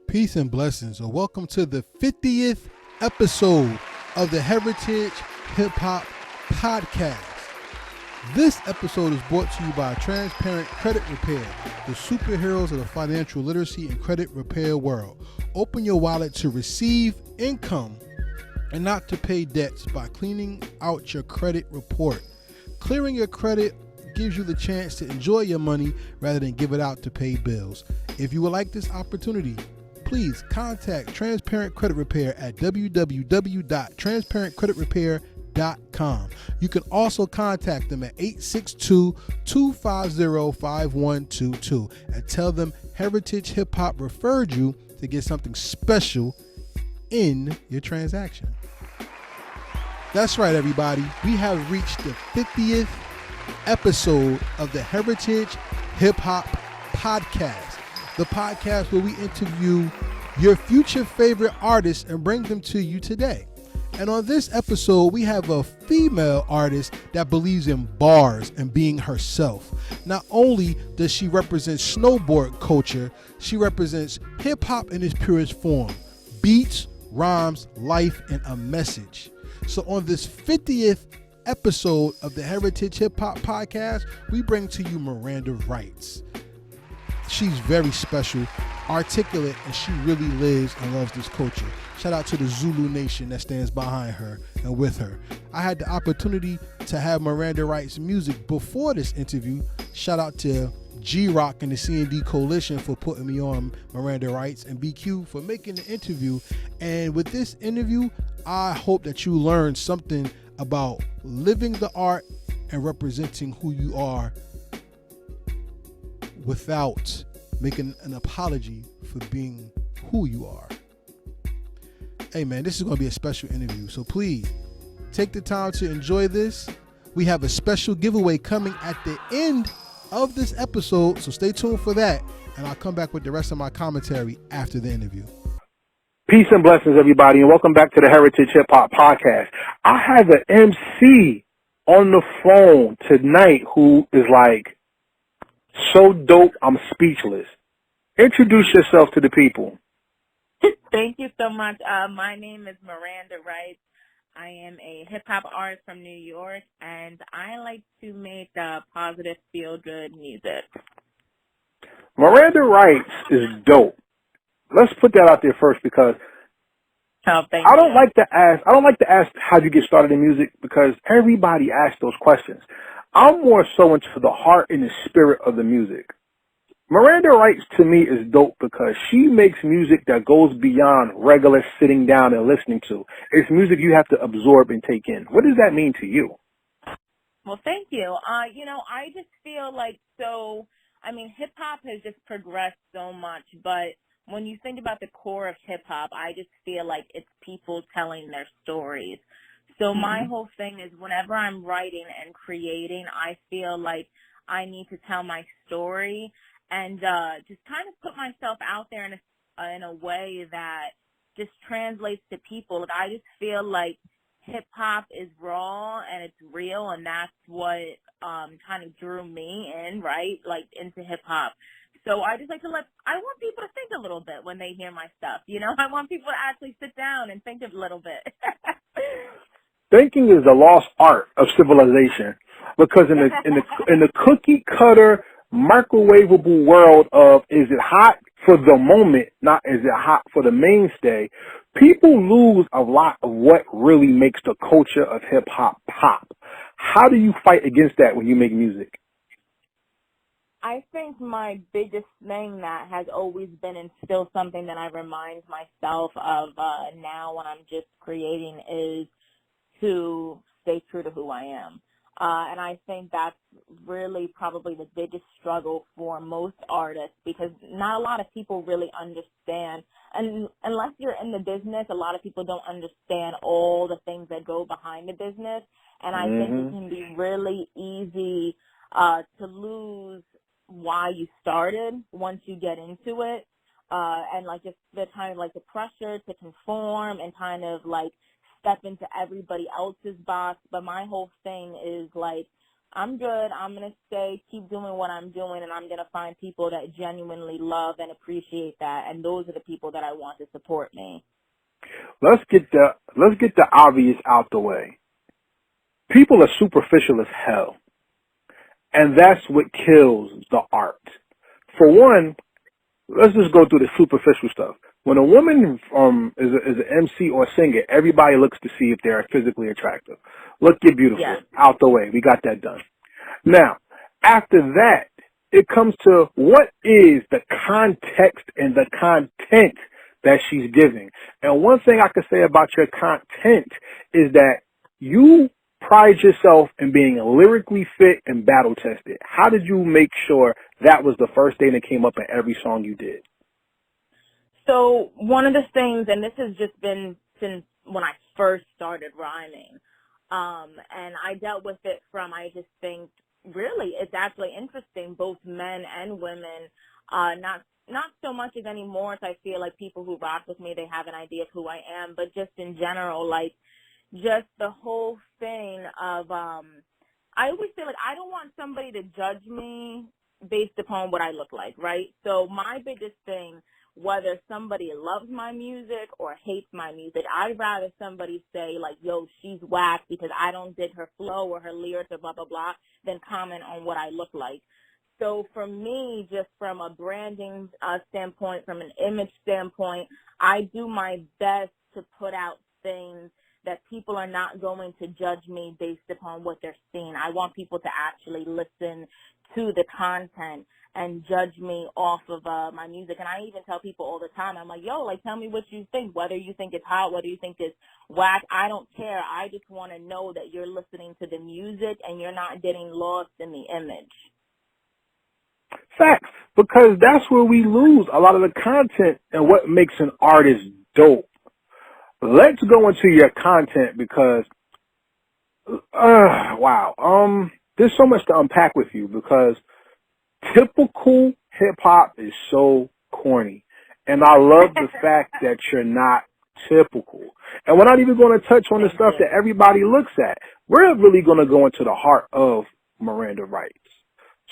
Peace and blessings, and welcome to the 50th episode of the Heritage Hip Hop Podcast. This episode is brought to you by Transparent Credit Repair, the superheroes of the financial literacy and credit repair world. Open your wallet to receive income and not to pay debts by cleaning out your credit report. Clearing your credit gives you the chance to enjoy your money rather than give it out to pay bills. If you would like this opportunity, please contact Transparent Credit Repair at www.transparentcreditrepair.com. You can also contact them at 862-250-5122 and tell them Heritage Hip Hop referred you to get something special in your transaction. That's right, everybody. We have reached the 50th episode of the Heritage Hip Hop Podcast. The podcast where we interview your future favorite artists and bring them to you today. And on this episode, we have a female artist that believes in bars and being herself. Not only does she represent snowboard culture, she represents hip hop in its purest form: beats, rhymes, life, and a message. So on this 50th episode of the Heritage Hip Hop Podcast, we bring to you Miranda Writes. She's very special, articulate, and she really lives and loves this culture. Shout out to the Zulu Nation that stands behind her and with her. I had the opportunity to have Miranda Writes music before this interview. Shout out to G-Rock and the C&D Coalition for putting me on Miranda Writes, and BQ for making the interview. And with this interview, I hope that you learn something about living the art and representing who you are without making an apology for being who you are. Hey man, this is going to be a special interview, so please take the time to enjoy this. We have a special giveaway coming at the end of this episode, so stay tuned for that, and I'll come back with the rest of my commentary after the interview. Peace and blessings, everybody, and welcome back to the Heritage Hip Hop Podcast. I have an MC on the phone tonight who is like so dope, I'm speechless. Introduce yourself to the people. Thank you so much. My name is Miranda Writes. I am a hip-hop artist from New York, and I like to make positive, feel-good music. Miranda Writes is dope. Let's put that out there first, because I don't like to ask how'd you get started in music, because everybody asks those questions. I'm more so into the heart and the spirit of the music. Miranda Writes to me is dope because she makes music that goes beyond regular sitting down and listening to. It's music you have to absorb and take in. What does that mean to you? Well, thank you. I just feel like hip-hop has just progressed so much, but when you think about the core of hip-hop, I just feel like it's people telling their stories. So my whole thing is whenever I'm writing and creating, I feel like I need to tell my story and just kind of put myself out there in a way that just translates to people. Like, I just feel like hip-hop is raw and it's real, and that's what kind of drew me in, right, like into hip-hop. So I just like I want people to think a little bit when they hear my stuff, you know? I want people to actually sit down and think a little bit. Thinking is the lost art of civilization, because in the cookie cutter, microwavable world of is it hot for the moment, not is it hot for the mainstay, people lose a lot of what really makes the culture of hip hop pop. How do you fight against that when you make music? I think my biggest thing that has always been, and still something that I remind myself of now when I'm just creating, is to stay true to who I am. And I think that's really probably the biggest struggle for most artists, because not a lot of people really understand. And unless you're in the business, a lot of people don't understand all the things that go behind the business. And I think it can be really easy to lose why you started once you get into it. And like just the kind of like the pressure to conform and kind of like step into everybody else's box. But my whole thing is like I'm good. I'm going to stay, keep doing what I'm doing, and I'm going to find people that genuinely love and appreciate that, and those are the people that I want to support me. Let's get the obvious out the way. People are superficial as hell, and that's what kills the art. For one, let's just go through the superficial stuff. When a woman is an MC or singer, everybody looks to see if they're physically attractive. Look, you're beautiful. Yes. Out the way. We got that done. Now, after that, it comes to what is the context and the content that she's giving. And one thing I can say about your content is that you pride yourself in being lyrically fit and battle tested. How did you make sure that was the first thing that came up in every song you did? So one of the things, and this has just been since when I first started rhyming, and I dealt with it from, I just think, really, it's actually interesting, both men and women, not so much as anymore, as I feel like people who rock with me, they have an idea of who I am, but just in general, like, just the whole thing of, I always say, like, I don't want somebody to judge me based upon what I look like, right? So my biggest thing, whether somebody loves my music or hates my music, I'd rather somebody say, like, yo, she's whack because I don't dig her flow or her lyrics or blah, blah, blah, than comment on what I look like. So for me, just from a branding standpoint, from an image standpoint, I do my best to put out things that people are not going to judge me based upon what they're seeing. I want people to actually listen to the content and judge me off of my music. And I even tell people all the time, I'm like, yo, like, tell me what you think, whether you think it's hot, whether you think it's whack. I don't care. I just want to know that you're listening to the music and you're not getting lost in the image. Facts, because that's where we lose a lot of the content and what makes an artist dope. Let's go into your content because, wow, there's so much to unpack with you because typical hip-hop is so corny. And I love the fact that you're not typical. And we're not even going to touch on the stuff that everybody looks at. We're really going to go into the heart of Miranda Writes.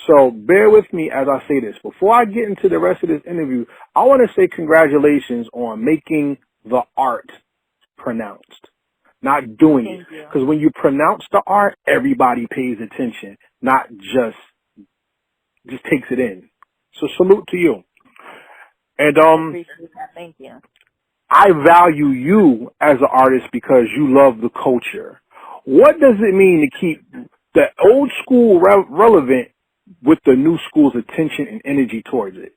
So bear with me as I say this. Before I get into the rest of this interview, I want to say congratulations on making the art pronounced, not doing it. Because when you pronounce the art, everybody pays attention, not just takes it in. So salute to you. And I appreciate that. Thank you. I value you as an artist because you love the culture. What does it mean to keep the old school relevant with the new school's attention and energy towards it?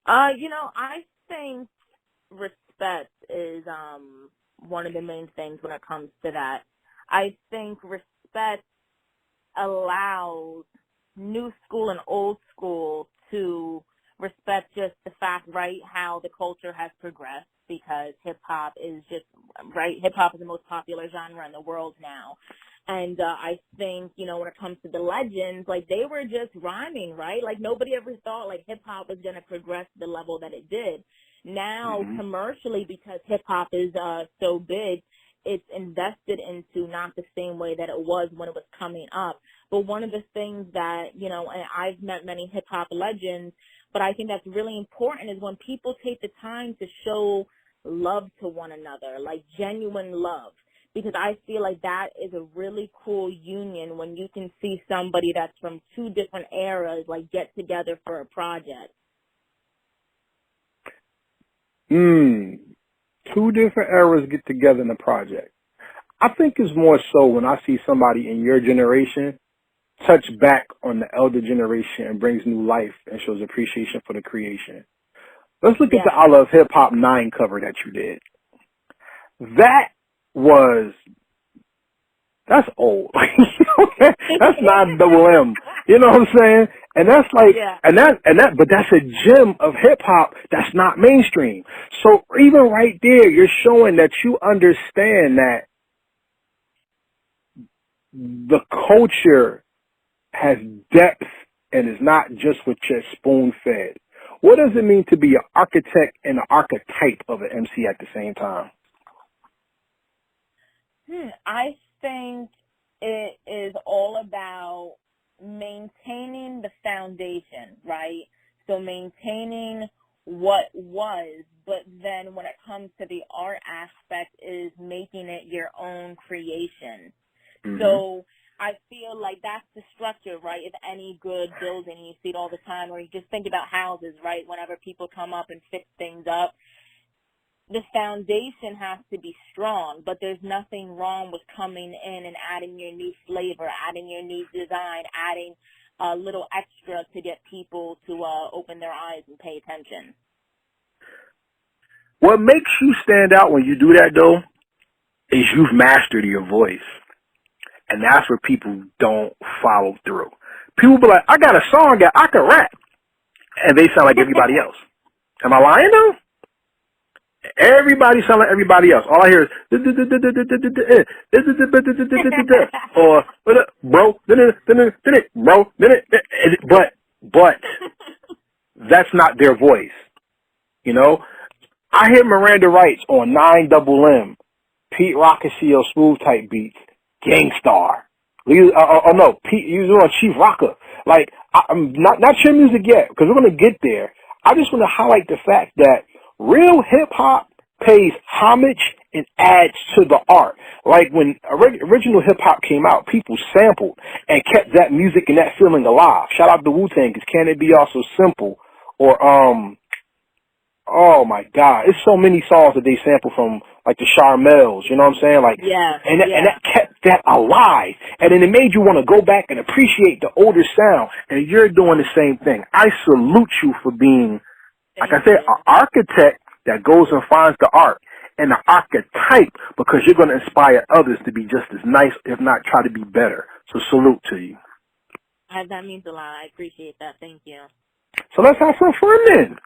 I think respect is one of the main things when it comes to that. I think respect allows new school and old school to respect just the fact, right, how the culture has progressed, because hip-hop is just, right, hip-hop is the most popular genre in the world now. And I think, when it comes to the legends, like, they were just rhyming, right? Like, nobody ever thought, like, hip-hop was going to progress to the level that it did. Now, commercially, because hip-hop is so big, it's invested into not the same way that it was when it was coming up. But one of the things that, and I've met many hip-hop legends, but I think that's really important is when people take the time to show love to one another, like genuine love. Because I feel like that is a really cool union when you can see somebody that's from two different eras, like, get together for a project. Two different eras get together in a project. I think it's more so when I see somebody in your generation touch back on the elder generation and brings new life and shows appreciation for the creation. Let's look at the I Love Hip Hop 9 cover that you did. That's old. That's not double M. You know what I'm saying? And that's like, but that's a gem of hip hop that's not mainstream. So even right there, you're showing that you understand that the culture has depth and is not just what you're spoon fed. What does it mean to be an architect and an archetype of an MC at the same time? I think it is all about maintaining the foundation, right? So maintaining what was, but then when it comes to the art aspect is making it your own creation. Mm-hmm. So I feel like that's the structure, right, of any good building. You see it all the time, or you just think about houses, right? Whenever people come up and fix things up, the foundation has to be strong, but there's nothing wrong with coming in and adding your new flavor, adding your new design, adding a little extra to get people to open their eyes and pay attention. What makes you stand out when you do that, though, is you've mastered your voice. And that's where people don't follow through. People be like, I got a song that I can rap. And they sound like everybody else. Am I lying, though? Everybody sound like everybody else. All I hear is, or, bro, but that's not their voice. You know? I hear Miranda Writes on 9 Double M, Pete Rockasio Smooth Type Beats, Gangstar. No, Pete, you on Chief Rocker. Like, I'm not your music yet, because we're going to get there. I just want to highlight the fact that real hip-hop pays homage and adds to the art. Like when original hip-hop came out, people sampled and kept that music and that feeling alive. Shout out to Wu-Tang, because Can It Be Also Simple? Or, oh my God, it's so many songs that they sample from, like the Charmels, you know what I'm saying? Like, yeah, and that kept that alive. And then it made you want to go back and appreciate the older sound. And you're doing the same thing. I salute you for being, like I said, an architect that goes and finds the art, and an archetype, because you're going to inspire others to be just as nice, if not try to be better. So salute to you. That means a lot. I appreciate that. Thank you. So let's have some fun then.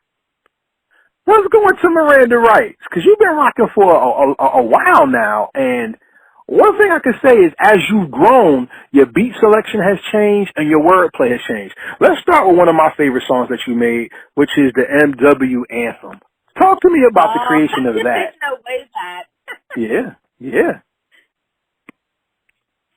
Let's go into Miranda Writes, because you've been rocking for a while now, and one thing I can say is as you've grown, your beat selection has changed and your wordplay has changed. Let's start with one of my favorite songs that you made, which is the MW Anthem. Talk to me about the creation of that. No way that. Yeah.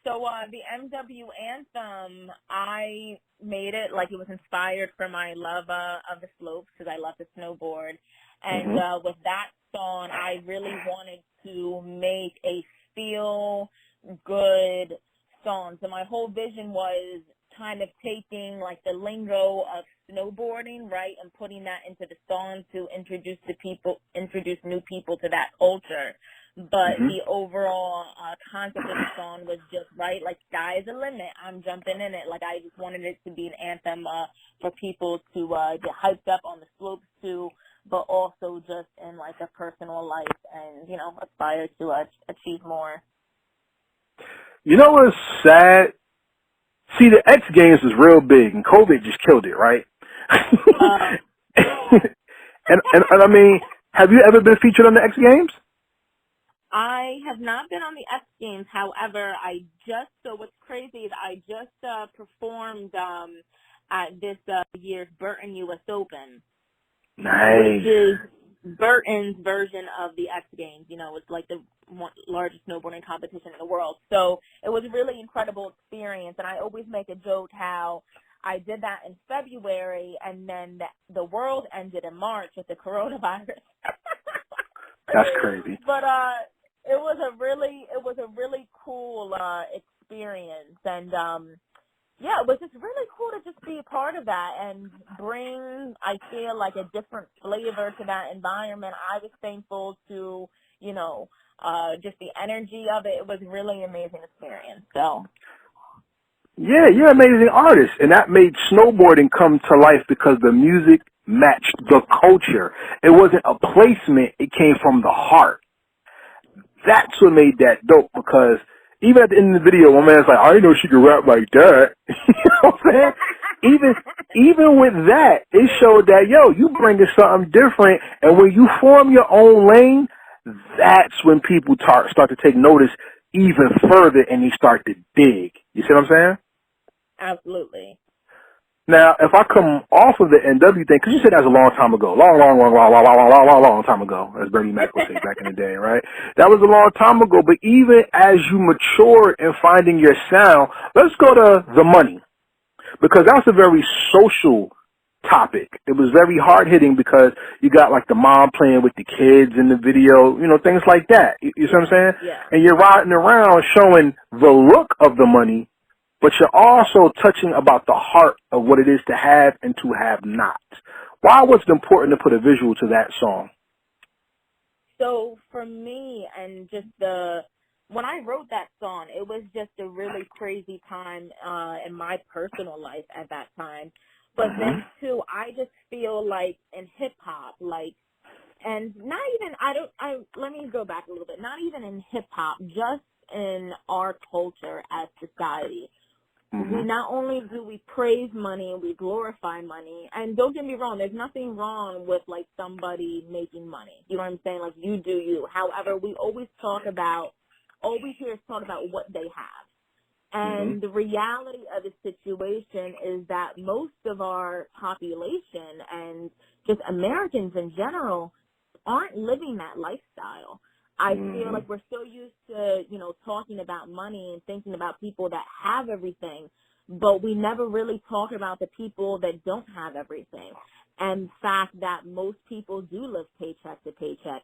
So the MW Anthem, I made it like it was inspired from my love of the slopes, because I love to snowboard. And with that song, I really wanted to make a feel good song. So my whole vision was kind of taking like the lingo of snowboarding, right, and putting that into the song to introduce new people to that culture. But the overall concept of the song was just, right, like, sky's the limit. I'm jumping in it. Like, I just wanted it to be an anthem for people to get hyped up on the slopes too, but also just in, like, a personal life and, you know, aspire to achieve more. You know what's sad? See, the X Games was real big, and COVID just killed it, right? and I mean, have you ever been featured on the X Games? I have not been on the X Games. However, so what's crazy is I just performed at this year's Burton U.S. Open. Nice. Which is Burton's version of the X Games. You know, it's like the largest snowboarding competition in the world. So it was a really incredible experience, and I always make a joke how I did that in February, and then the world ended in March with the coronavirus. That's crazy. But it was a really cool experience, and yeah, it was just really cool to just be a part of that and bring, I feel, like a different flavor to that environment. I was thankful to, you know, just the energy of it. It was a really amazing experience. So. Yeah, you're an amazing artist, and that made snowboarding come to life because the music matched the culture. It wasn't a placement, it came from the heart. That's what made that dope, because even at the end of the video, one man's like, I didn't know she could rap like that. You know what I'm saying? Even with that, it showed that, yo, you bringing something different, and when you form your own lane, that's when people start to take notice even further, and they start to dig. You see what I'm saying? Absolutely. Now, if I come off of the NW thing, because you said that was a long time ago, long time ago, as Bernie Mac would say back in the day, right? That was a long time ago. But even as you mature in finding your sound, let's go to the money, because that's a very social topic. It was very hard hitting because you got like the mom playing with the kids in the video, you know, things like that. You see what I'm saying? Yeah. And you're riding around showing the look of the money, but you're also touching about the heart of what it is to have and to have not. Why was it important to put a visual to that song? So for me, and just when I wrote that song, it was just a really crazy time in my personal life at that time. But then too, I just feel like in hip hop, like, and not even, let me go back a little bit, not even in hip hop, just in our culture as society. We not only do we praise money and we glorify money, and don't get me wrong, there's nothing wrong with like somebody making money. You know what I'm saying? Like, you do you. However, we always hear us talk about what they have. And the reality of the situation is that most of our population and just Americans in general aren't living that lifestyle. I feel like we're so used to, you know, talking about money and thinking about people that have everything, but we never really talk about the people that don't have everything. And the fact that most people do live paycheck to paycheck.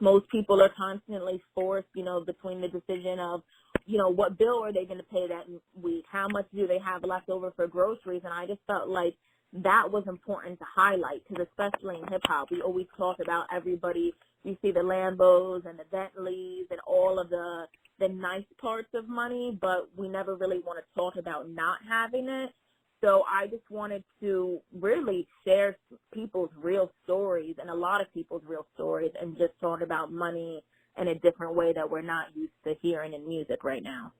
Most people are constantly forced, you know, between the decision of, you know, what bill are they going to pay that week? How much do they have left over for groceries? And I just felt like that was important to highlight, because especially in hip-hop, we always talk about everybody. You see the Lambos and the Bentleys and all of the nice parts of money, but we never really want to talk about not having it. So I just wanted to really share people's real stories, and a lot of people's real stories, and just talk about money in a different way that we're not used to hearing in music right now.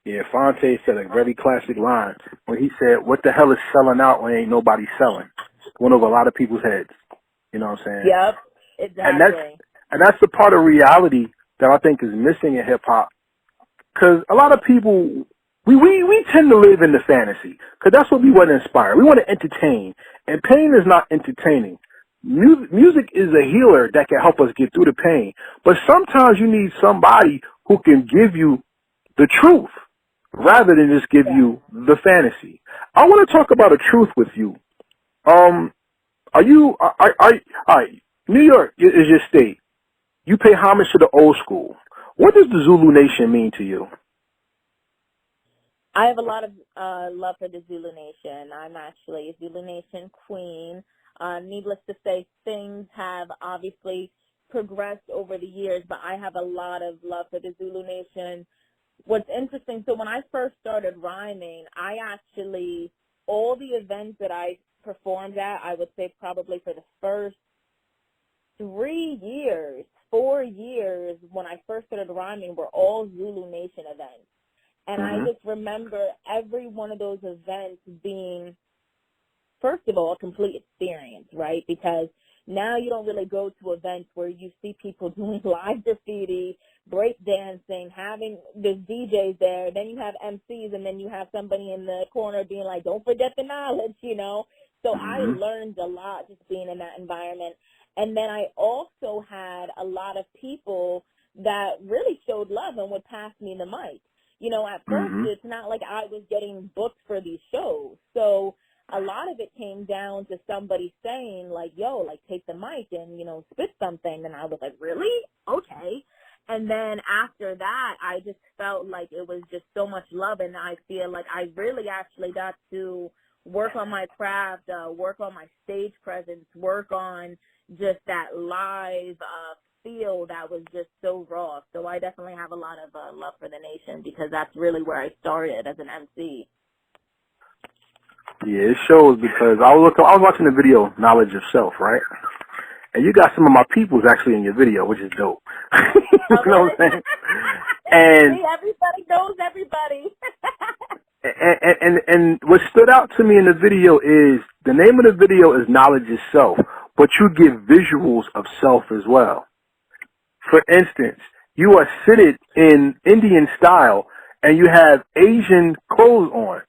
Yeah, Fonte said a very classic line when he said, "What the hell is selling out when ain't nobody selling?" Went over a lot of people's heads. You know what I'm saying? Yep, exactly. And that's the part of reality that I think is missing in hip hop, because a lot of people, we tend to live in the fantasy, because that's what we want to inspire. We want to entertain, and pain is not entertaining. Music is a healer that can help us get through the pain, but sometimes you need somebody who can give you the truth rather than just give you the fantasy. I want to talk about a truth with you. Are you, New York is your state. You pay homage to the old school. What does the Zulu Nation mean to you? I have a lot of love for the Zulu Nation. I'm actually a Zulu Nation queen. Needless to say, things have obviously progressed over the years, but I have a lot of love for the Zulu Nation. What's interesting, so when I first started rhyming, all the events that I performed at, I would say probably for the first 4 years when I first started rhyming, were all Zulu Nation events. And I just remember every one of those events being, first of all, a complete experience, right? Because now you don't really go to events where you see people doing live graffiti, break dancing, having there's DJs there, then you have MCs, and then you have somebody in the corner being like, don't forget the knowledge, you know? So I learned a lot just being in that environment. And then I also had a lot of people that really showed love and would pass me the mic. You know, at first, it's not like I was getting booked for these shows. So a lot of it came down to somebody saying, like, yo, like, take the mic and, you know, spit something. And I was like, really? Okay. And then after that, I just felt like it was just so much love. And I feel like I really actually got to work on my craft, work on my stage presence, work on just that live feel that was just so raw. So I definitely have a lot of love for the nation, because that's really where I started as an MC. Yeah, it shows, because I was watching the video Knowledge of Self, right? And you got some of my peoples actually in your video, which is dope. You know what I'm saying? And see, everybody knows everybody. and what stood out to me in the video is the name of the video is Knowledge is Self, but you give visuals of self as well. For instance, you are seated in Indian style and you have Asian clothes on.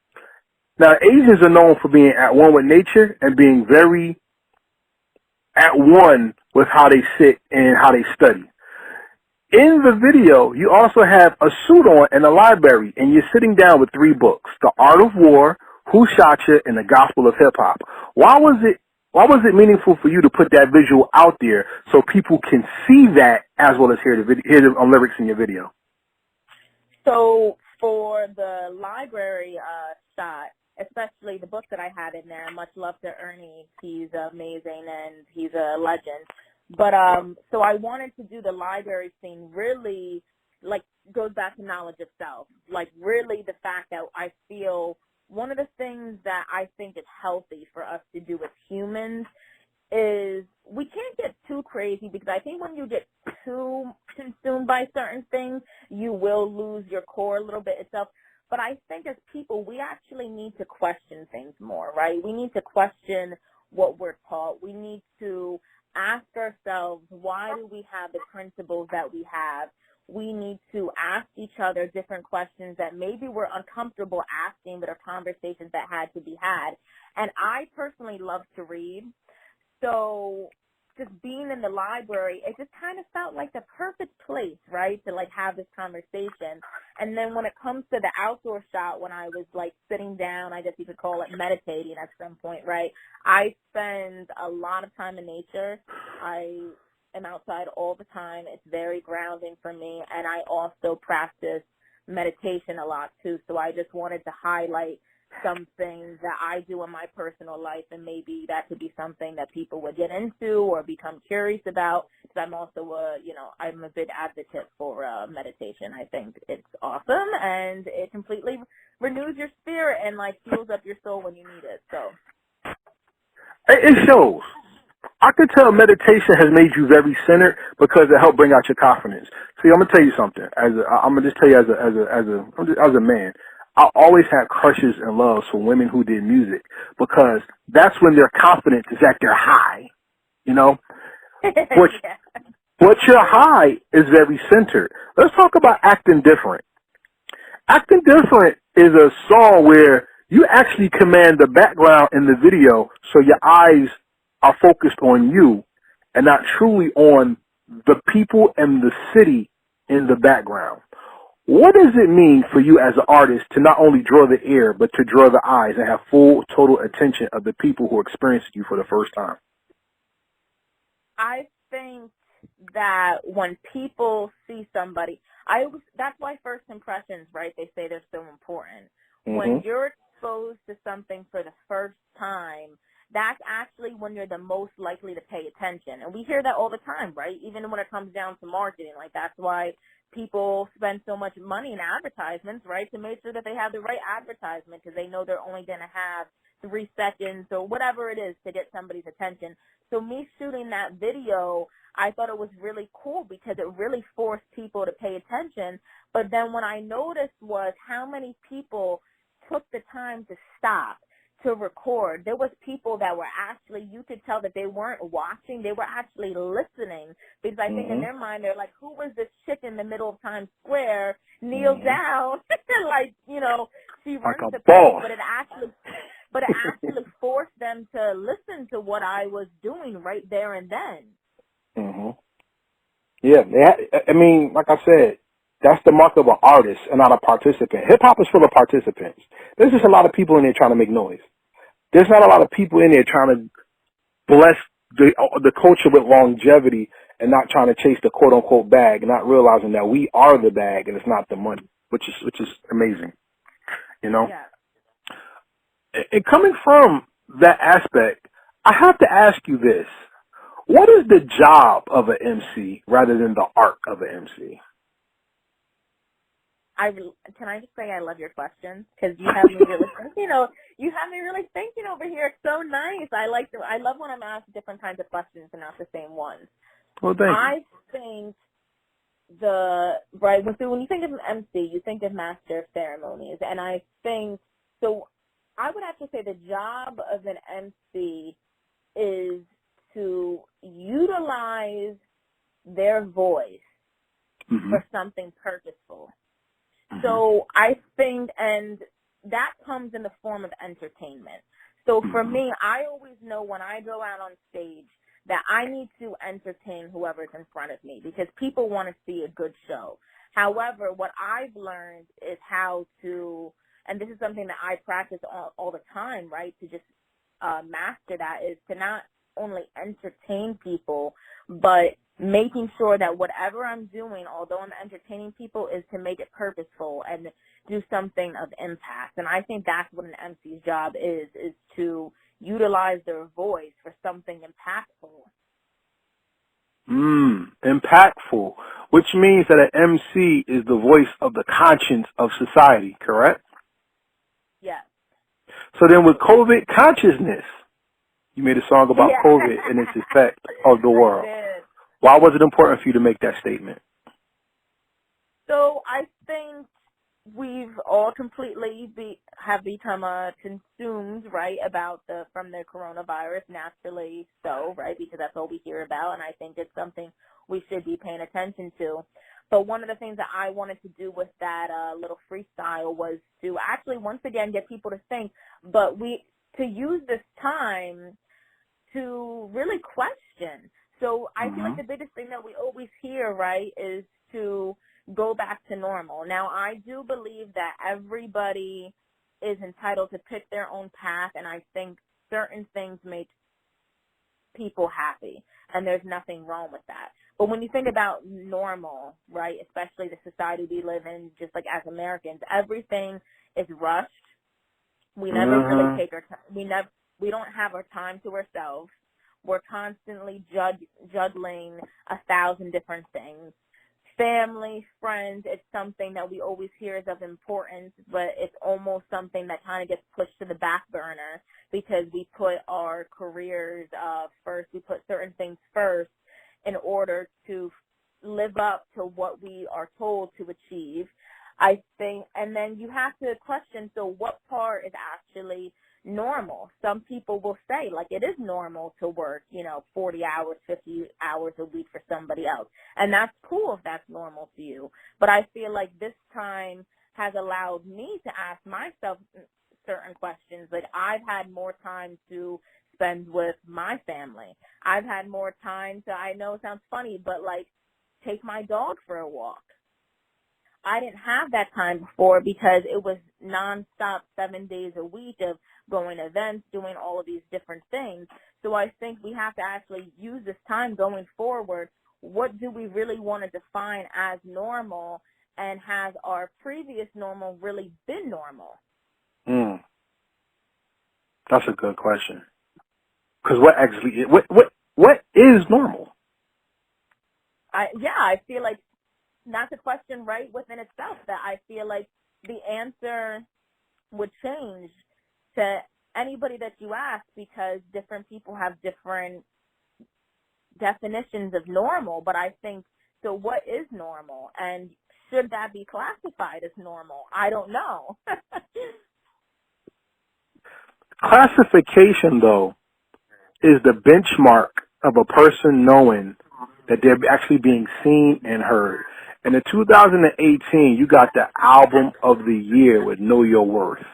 Now, Asians are known for being at one with nature and being very at one with how they sit and how they study. In the video, you also have a suit on in a library, and you're sitting down with 3 books: The Art of War, Who Shot Ya, and The Gospel of Hip Hop. Why was it meaningful for you to put that visual out there so people can see that as well as hear the lyrics in your video? So for the library shot, especially the book that I had in there, much love to Ernie. He's amazing and he's a legend. But so I wanted to do the library scene really, like, goes back to knowledge of self. Like, really the fact that I feel one of the things that I think is healthy for us to do as humans is we can't get too crazy, because I think when you get too consumed by certain things, you will lose your core a little bit itself. But I think as people, we actually need to question things more, right? We need to question what we're taught. We need to ask ourselves, why do we have the principles that we have? We need to ask each other different questions that maybe we're uncomfortable asking, but are conversations that had to be had. And I personally love to read. So just being in the library, it just kind of felt like the perfect place, right, to, like, have this conversation. And then when it comes to the outdoor shot, when I was, like, sitting down, I guess you could call it meditating at some point, right, I spend a lot of time in nature. I am outside all the time. It's very grounding for me. And I also practice meditation a lot, too. So I just wanted to highlight something that I do in my personal life, and maybe that could be something that people would get into or become curious about, because I'm also I'm a big advocate for meditation. I think it's awesome, and it completely renews your spirit and, like, fuels up your soul when you need it. So It shows. I could tell meditation has made you very centered because it helped bring out your confidence. See, I'm gonna tell you something. I'm gonna just tell you as a man. I always had crushes and loves for women who did music, because that's when their confidence is at their high, you know? But your high is very centered. Let's talk about Acting Different. Acting Different is a song where you actually command the background in the video, so your eyes are focused on you and not truly on the people and the city in the background. What does it mean for you as an artist to not only draw the ear, but to draw the eyes and have full, total attention of the people who are experiencing you for the first time? I think that when people see somebody, that's why first impressions, right, they say they're so important. Mm-hmm. When you're exposed to something for the first time, that's actually when you're the most likely to pay attention. And we hear that all the time, right? Even when it comes down to marketing, like, that's why people spend so much money in advertisements, right, to make sure that they have the right advertisement, because they know they're only going to have 3 seconds or whatever it is to get somebody's attention. So me shooting that video, I thought it was really cool because it really forced people to pay attention. But then what I noticed was how many people took the time to stop to record. There was people that were actually, you could tell that they weren't watching, they were actually listening, because I think in their mind they're like, who was this chick in the middle of Times Square, kneel down, like, she runs like the place, but it actually forced them to listen to what I was doing right there and then. Yeah, I mean, like I said, that's the mark of an artist and not a participant. Hip-hop is full of participants. There's just a lot of people in there trying to make noise. There's not a lot of people in there trying to bless the culture with longevity and not trying to chase the quote-unquote bag, and not realizing that we are the bag and it's not the money, which is amazing, Yeah. And coming from that aspect, I have to ask you this. What is the job of an MC rather than the art of an MC? Can I just say I love your questions, because you have me really thinking. You have me really thinking over here. It's so nice. I love when I'm asked different kinds of questions and not the same ones. Well, thank you. I think when you think of an MC, you think of master of ceremonies, and I think so. I would have to say the job of an MC is to utilize their voice for something purposeful. So I think, and that comes in the form of entertainment. So for me, I always know when I go out on stage that I need to entertain whoever's in front of me because people want to see a good show. However, what I've learned is how to, and this is something that I practice all the time, right, to just master that, is to not only entertain people, but making sure that whatever I'm doing, although I'm entertaining people, is to make it purposeful and do something of impact. And I think that's what an MC's job is to utilize their voice for something impactful. Impactful, which means that an MC is the voice of the conscience of society, correct? Yes. So then with COVID consciousness, you made a song about COVID and its effect of the world. I did. Why was it important for you to make that statement? So I think we've all completely have become consumed, right, from the coronavirus, naturally so, right, because that's all we hear about, and I think it's something we should be paying attention to. But one of the things that I wanted to do with that little freestyle was to actually, once again, get people to think, but to use this time to really question. So I feel like the biggest thing that we always hear, right, is to go back to normal. Now, I do believe that everybody is entitled to pick their own path, and I think certain things make people happy, and there's nothing wrong with that. But when you think about normal, right, especially the society we live in, just like as Americans, everything is rushed. We never really take our time. We don't have our time to ourselves. We're constantly juggling 1,000 different things. Family, friends, it's something that we always hear is of importance, but it's almost something that kind of gets pushed to the back burner because we put our careers first. We put certain things first in order to live up to what we are told to achieve. I think, and then you have to question, so what part is actually normal? Some people will say, like, it is normal to work, 40 hours, 50 hours a week for somebody else. And that's cool if that's normal to you. But I feel like this time has allowed me to ask myself certain questions. Like, I've had more time to spend with my family. I've had more time to, I know it sounds funny, but, like, take my dog for a walk. I didn't have that time before because it was nonstop 7 days a week of going to events, doing all of these different things. So I think we have to actually use this time going forward. What do we really want to define as normal, and has our previous normal really been normal? That's a good question. Because what is normal? I feel like that's a question right within itself that I feel like the answer would change to anybody that you ask because different people have different definitions of normal. But I think, so what is normal? And should that be classified as normal? I don't know. Classification, though, is the benchmark of a person knowing that they're actually being seen and heard. And in 2018, you got the album of the year with Know Your Worth.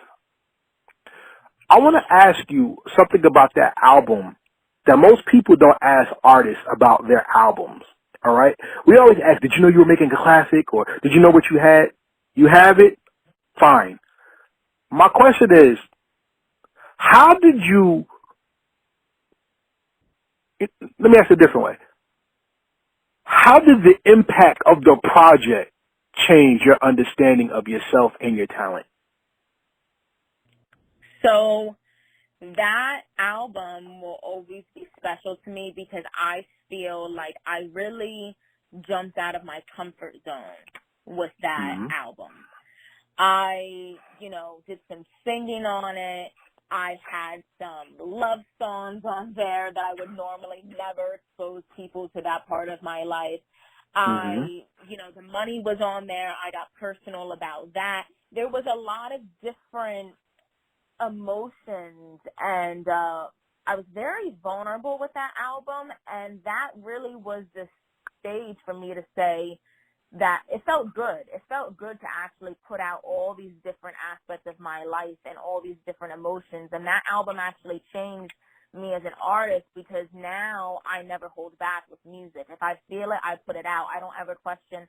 I want to ask you something about that album that most people don't ask artists about their albums, all right? We always ask, did you know you were making a classic? Or did you know what you had? You have it? Fine. My question is, how did you, let me ask it a different way. How did the impact of the project change your understanding of yourself and your talent? So that album will always be special to me because I feel like I really jumped out of my comfort zone with that album. I, did some singing on it. I had some love songs on there that I would normally never expose people to that part of my life. The money was on there. I got personal about that. There was a lot of different emotions, and I was very vulnerable with that album, and that really was the stage for me to say, that it felt good. It felt good to actually put out all these different aspects of my life and all these different emotions. And that album actually changed me as an artist because now I never hold back with music. If I feel it, I put it out. I don't ever question,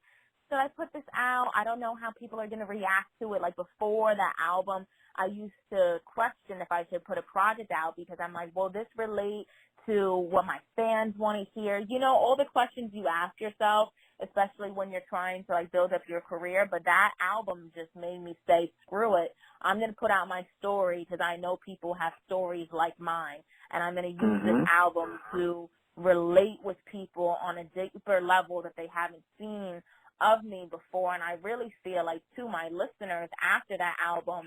should I put this out? I don't know how people are going to react to it. Like before that album, I used to question if I should put a project out because I'm like, will this relate to what my fans want to hear? You know, all the questions you ask yourself, especially when you're trying to like build up your career. But that album just made me say, screw it. I'm going to put out my story because I know people have stories like mine. And I'm going to use this album to relate with people on a deeper level that they haven't seen of me before. And I really feel like, to my listeners, after that album,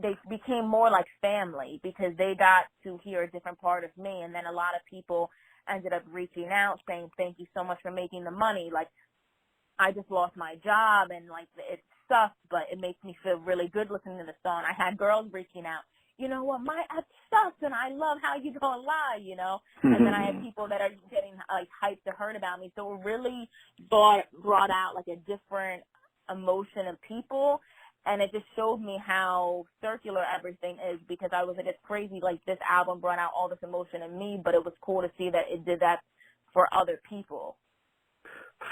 they became more like family because they got to hear a different part of me. And then a lot of people ended up reaching out saying, thank you so much for making the money. Like, I just lost my job and, like, it sucks, but it makes me feel really good listening to the song. I had girls reaching out, you know what, my ex sucks, and I love how you don't lie, you know. And then I have people that are getting, like, hyped to heard about me. So it really brought out, like, a different emotion of people. And it just showed me how circular everything is because I was like, it's crazy, like this album brought out all this emotion in me, but it was cool to see that it did that for other people.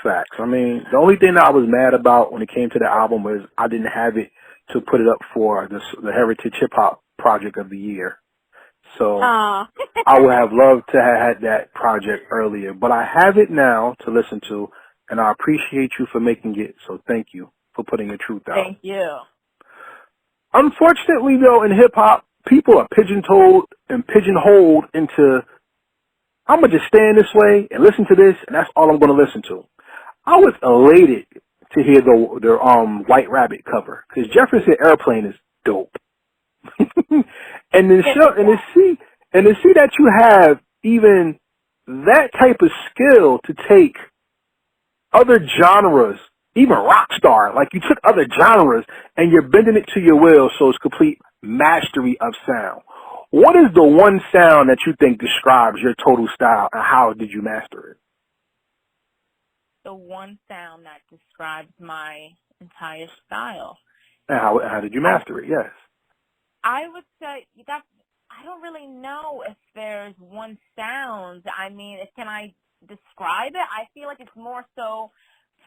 Facts. I mean, the only thing that I was mad about when it came to the album was I didn't have it to put it up for the Heritage Hip Hop Project of the Year. So I would have loved to have had that project earlier, but I have it now to listen to, and I appreciate you for making it, so thank you for putting the truth out. Thank you. Unfortunately, though, in hip-hop, people are pigeonholed into, I'm going to just stand this way and listen to this, and that's all I'm going to listen to. I was elated to hear their White Rabbit cover, because Jefferson Airplane is dope. and to see that you have even that type of skill to take other genres, even rock star, like you took other genres and you're bending it to your will so it's complete mastery of sound. What is the one sound that you think describes your total style, and how did you master it? The one sound that describes my entire style. And how did you master it? Yes. I would say that I don't really know if there's one sound. I mean, can I describe it? I feel like it's more so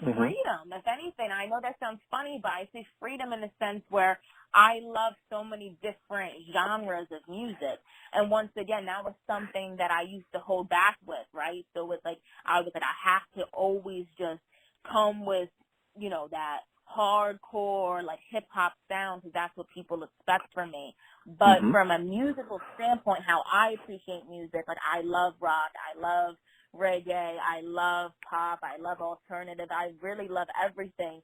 freedom, if anything. I know that sounds funny, but I say freedom in the sense where I love so many different genres of music. And once again, that was something that I used to hold back with, right? So it's like, I have to always just come with, you know, that hardcore, like, hip-hop sound, because that's what people expect from me. But from a musical standpoint, how I appreciate music, like, I love rock, I love reggae, I love pop, I love alternative, I really love everything.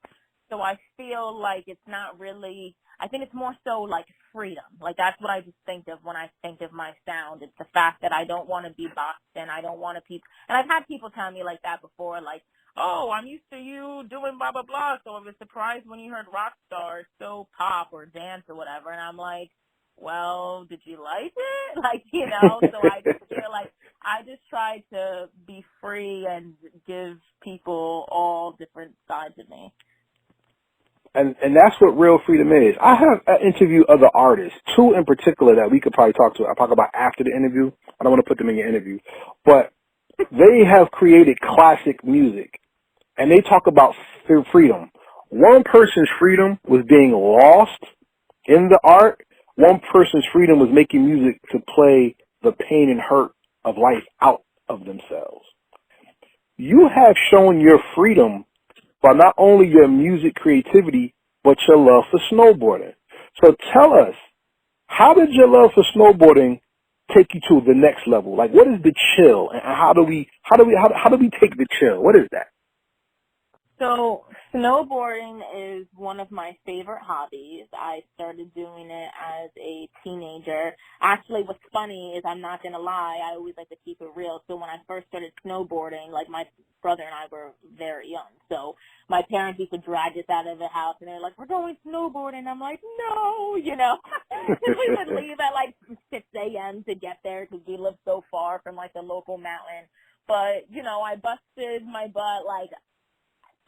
So I feel like it's not really, I think it's more so like freedom. Like, that's what I just think of when I think of my sound. It's the fact that I don't want to be boxed in. I don't want to be, and I've had people tell me like that before, like, oh, I'm used to you doing blah, blah, blah, so I was surprised when you heard rock stars, so pop or dance or whatever. And I'm like, well, did you like it? Like, you know, so I just feel like I just try to be free and give people all different sides of me. And that's what real freedom is. I have interviewed other artists, two in particular that we could probably talk to. I'll talk about after the interview. I don't want to put them in your interview. But they have created classic music, and they talk about freedom. One person's freedom was being lost in the art. One person's freedom was making music to play the pain and hurt of life out of themselves. You have shown your freedom by not only your music creativity, but your love for snowboarding. So tell us, how did your love for snowboarding take you to the next level? Like, what is the chill, and how do we take the chill? What is that? So snowboarding is one of my favorite hobbies. I started doing it as a teenager. Actually, what's funny is, I'm not going to lie, I always like to keep it real. So when I first started snowboarding, like, my brother and I were very young. So my parents used to drag us out of the house, and they're like, we're going snowboarding. I'm like, no, you know. We would leave at like 6 a.m. to get there because we lived so far from like the local mountain. But, you know, I busted my butt like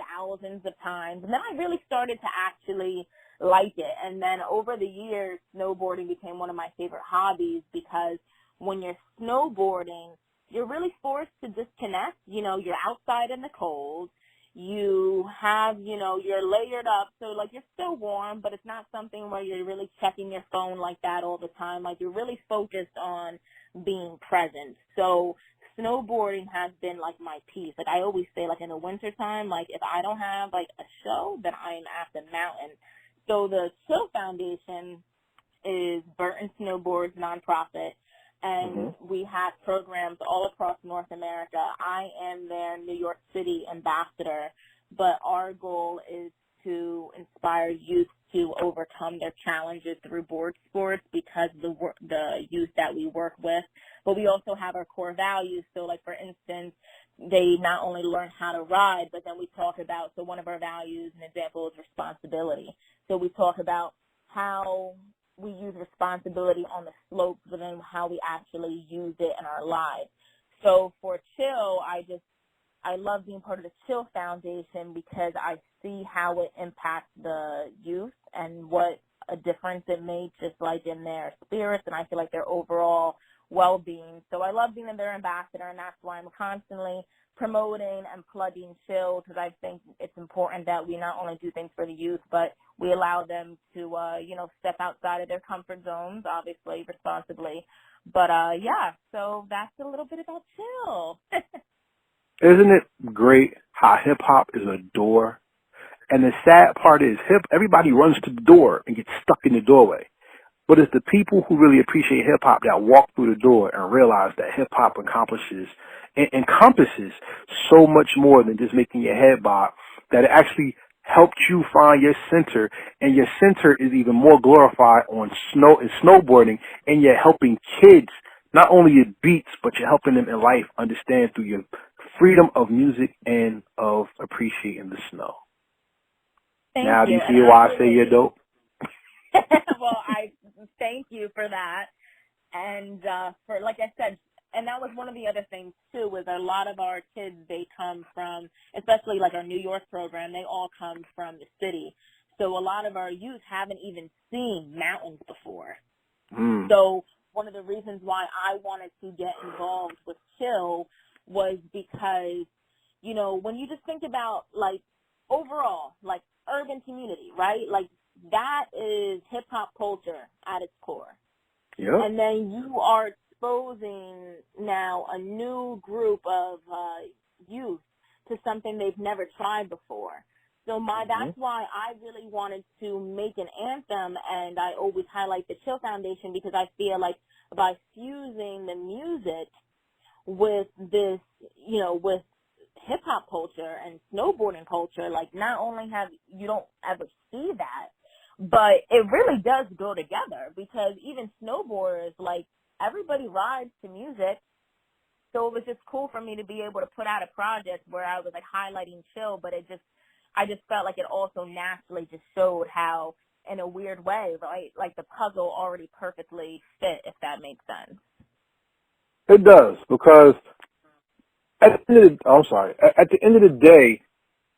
thousands of times. And then I really started to actually like it. And then over the years, snowboarding became one of my favorite hobbies because when you're snowboarding, you're really forced to disconnect. You know, you're outside in the cold. You have, you know, you're layered up. So, like, you're still warm, but it's not something where you're really checking your phone like that all the time. Like, you're really focused on being present. So snowboarding has been, like, my peace. Like, I always say, like, in the wintertime, like, if I don't have, like, a show, then I'm at the mountain. So the Chill Foundation is Burton Snowboard's nonprofit, and we have programs all across North America. I am their New York City ambassador, but our goal is to inspire youth to overcome their challenges through board sports because the youth that we work with. But we also have our core values. So, like, for instance, they not only learn how to ride, but then we talk about, so one of our values, an example, is responsibility. So we talk about how we use responsibility on the slopes, but then how we actually use it in our lives. So for Chill, I love being part of the Chill Foundation because I see how it impacts the youth and what a difference it makes, just like in their spirits, and I feel like their overall well-being. So I love being their ambassador, and that's why I'm constantly promoting and plugging Chill, because I think it's important that we not only do things for the youth, but we allow them to, step outside of their comfort zones, obviously, responsibly. But, so that's a little bit about Chill. Isn't it great how hip-hop is a door? And the sad part is everybody runs to the door and gets stuck in the doorway. But it's the people who really appreciate hip-hop that walk through the door and realize that hip-hop encompasses so much more than just making your head bob, that it actually helped you find your center, and your center is even more glorified on snowboarding, and you're helping kids, not only your beats, but you're helping them in life understand through your freedom of music and of appreciating the snow. Thank now, you. Do you see why I say you're dope? Well, I thank you for that. And for, like I said, and that was one of the other things, too, was a lot of our kids, they come from, especially like our New York program, they all come from the city. So a lot of our youth haven't even seen mountains before. So one of the reasons why I wanted to get involved with Chill was because, you know, when you just think about, like, overall, like, urban community, right? Like, that is hip-hop culture at its core. Yep. And then you are exposing now a new group of youth to something they've never tried before. So that's why I really wanted to make an anthem, and I always highlight the Chill Foundation, because I feel like by fusing the music with this, you know, with hip-hop culture and snowboarding culture, like, not only you don't ever see that, but it really does go together, because even snowboarders, like, everybody rides to music. So it was just cool for me to be able to put out a project where I was, like, highlighting Chill, but I just felt like it also naturally just showed how, in a weird way, right, like the puzzle already perfectly fit, if that makes sense. It does, because at the end of the day,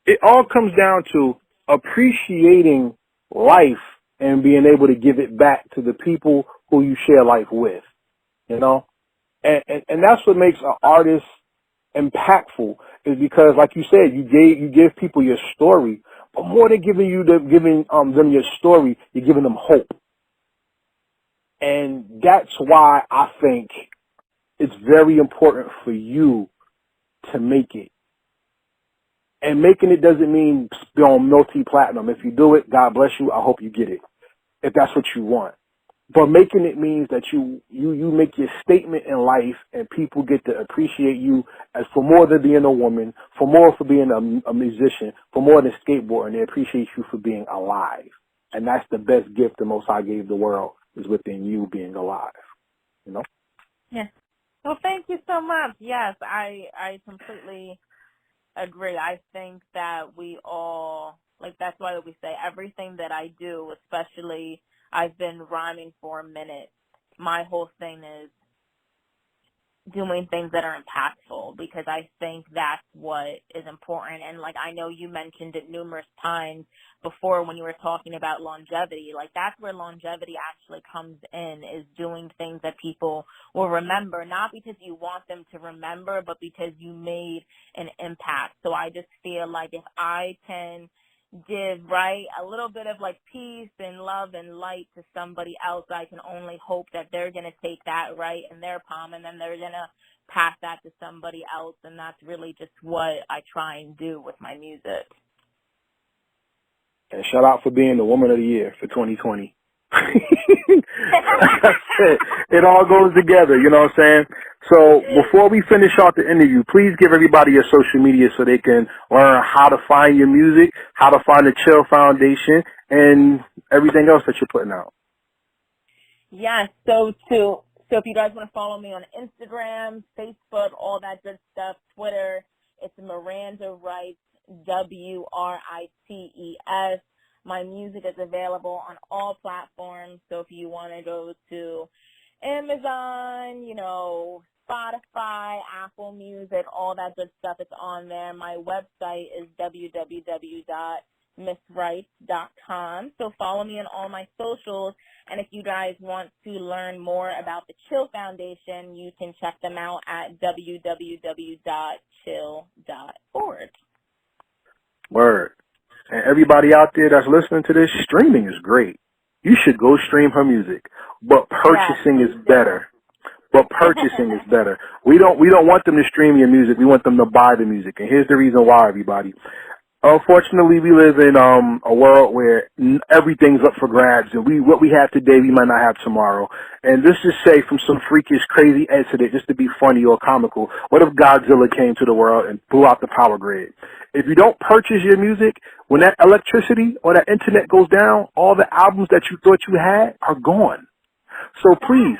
it all comes down to appreciating life and being able to give it back to the people who you share life with, you know? And that's what makes an artist impactful, is because, like you said, you give people your story, but more than giving them your story, you're giving them hope. And that's why I think it's very important for you to make it. And making it doesn't mean going multi-platinum. If you do it, God bless you. I hope you get it, if that's what you want. But making it means that you make your statement in life, and people get to appreciate you as for more than being a woman, for more for being a musician, for more than skateboarding. They appreciate you for being alive. And that's the best gift the Most High gave the world, is within you being alive. You know? Yeah. Well, thank you so much. Yes, I completely agree. I think that we all, like, that's why we say everything that I do, especially I've been rhyming for a minute, my whole thing is doing things that are impactful, because I think that's what is important. And like, I know you mentioned it numerous times before when you were talking about longevity. Like, that's where longevity actually comes in, is doing things that people will remember, not because you want them to remember, but because you made an impact. So I just feel like if I can give, right, a little bit of like peace and love and light to somebody else, I can only hope that they're going to take that right in their palm, and then they're going to pass that to somebody else. And that's really just what I try and do with my music. And shout out for being the Woman of the Year for 2020. It all goes together, you know what I'm saying? So before we finish off the interview, please give everybody your social media so they can learn how to find your music, how to find the Chill Foundation, and everything else that you're putting out. Yes, so if you guys want to follow me on Instagram, Facebook, all that good stuff, Twitter, it's Miranda Writes, WRITES. My music is available on all platforms, so if you want to go to Amazon, Spotify, Apple Music, all that good stuff, it's on there. My website is www.misswrites.com. So follow me on all my socials, and if you guys want to learn more about the Chill Foundation, you can check them out at www.chill.org. Word. And everybody out there that's listening to this, streaming is great. You should go stream her music, but purchasing is better. But purchasing is better. We don't want them to stream your music. We want them to buy the music. And here's the reason why, everybody. Unfortunately, we live in a world where everything's up for grabs, and what we have today, we might not have tomorrow. And let's just say, from some freakish, crazy incident, just to be funny or comical, what if Godzilla came to the world and blew out the power grid? If you don't purchase your music, when that electricity or that internet goes down, all the albums that you thought you had are gone. So please,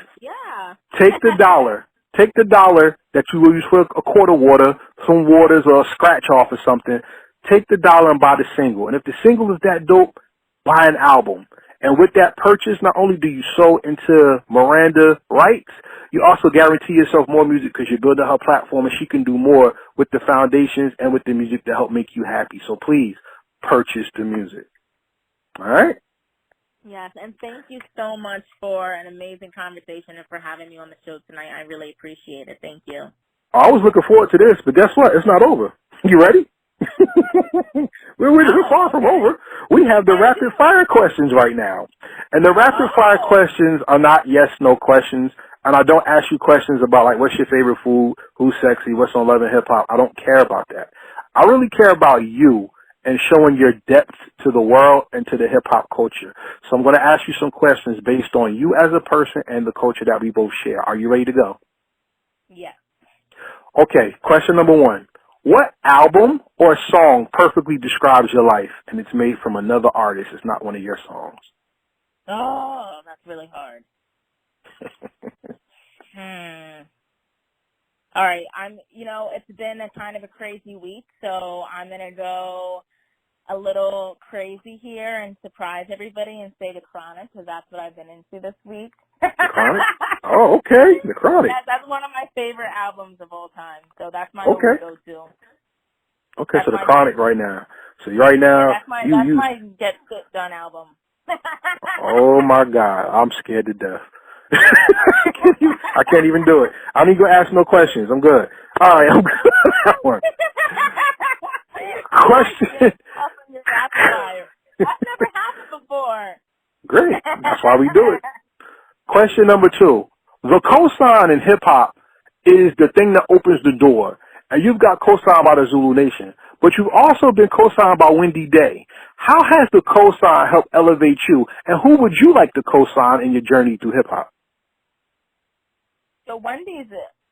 take the dollar. Take the dollar that you use for a quart of water, some waters, or a scratch off or something. Take the dollar and buy the single. And if the single is that dope, buy an album. And with that purchase, not only do you sow into Miranda Writes, you also guarantee yourself more music because you're building her platform and she can do more with the foundations and with the music to help make you happy. So please, purchase the music. All right? Yes, and thank you so much for an amazing conversation and for having me on the show tonight. I really appreciate it. Thank you. I was looking forward to this, but guess what? It's not over. You ready? We're far from over. We have the rapid fire questions right now. And the rapid fire questions are not yes, no questions. And I don't ask you questions about, like, what's your favorite food, who's sexy, what's on Love and Hip Hop. I don't care about that. I really care about you and showing your depth to the world and to the hip hop culture. So I'm going to ask you some questions based on you as a person and the culture that we both share. Are you ready to go? Yes. Okay, question number 1. What album or song perfectly describes your life and it's made from another artist? It's not one of your songs. Oh, that's really hard. All right, it's been a kind of a crazy week, so I'm going to go a little crazy here and surprise everybody and say The Chronic, because that's what I've been into this week. The Chronic? Oh, okay. The Chronic. That's one of my favorite albums of all time, so that's my go-to. Okay, so The Chronic right now. So right now, that's my Get Shit Done album. Oh, my God. I'm scared to death. I can't even do it. I don't even ask no questions. I'm good. All right, I'm good on that one. Question. That's never happened before. Great. That's why we do it. Question number 2. The cosign in hip-hop is the thing that opens the door. And you've got co-signed by the Zulu Nation. But you've also been co-signed by Wendy Day. How has the cosign helped elevate you? And who would you like to co-sign in your journey through hip-hop? So Wendy's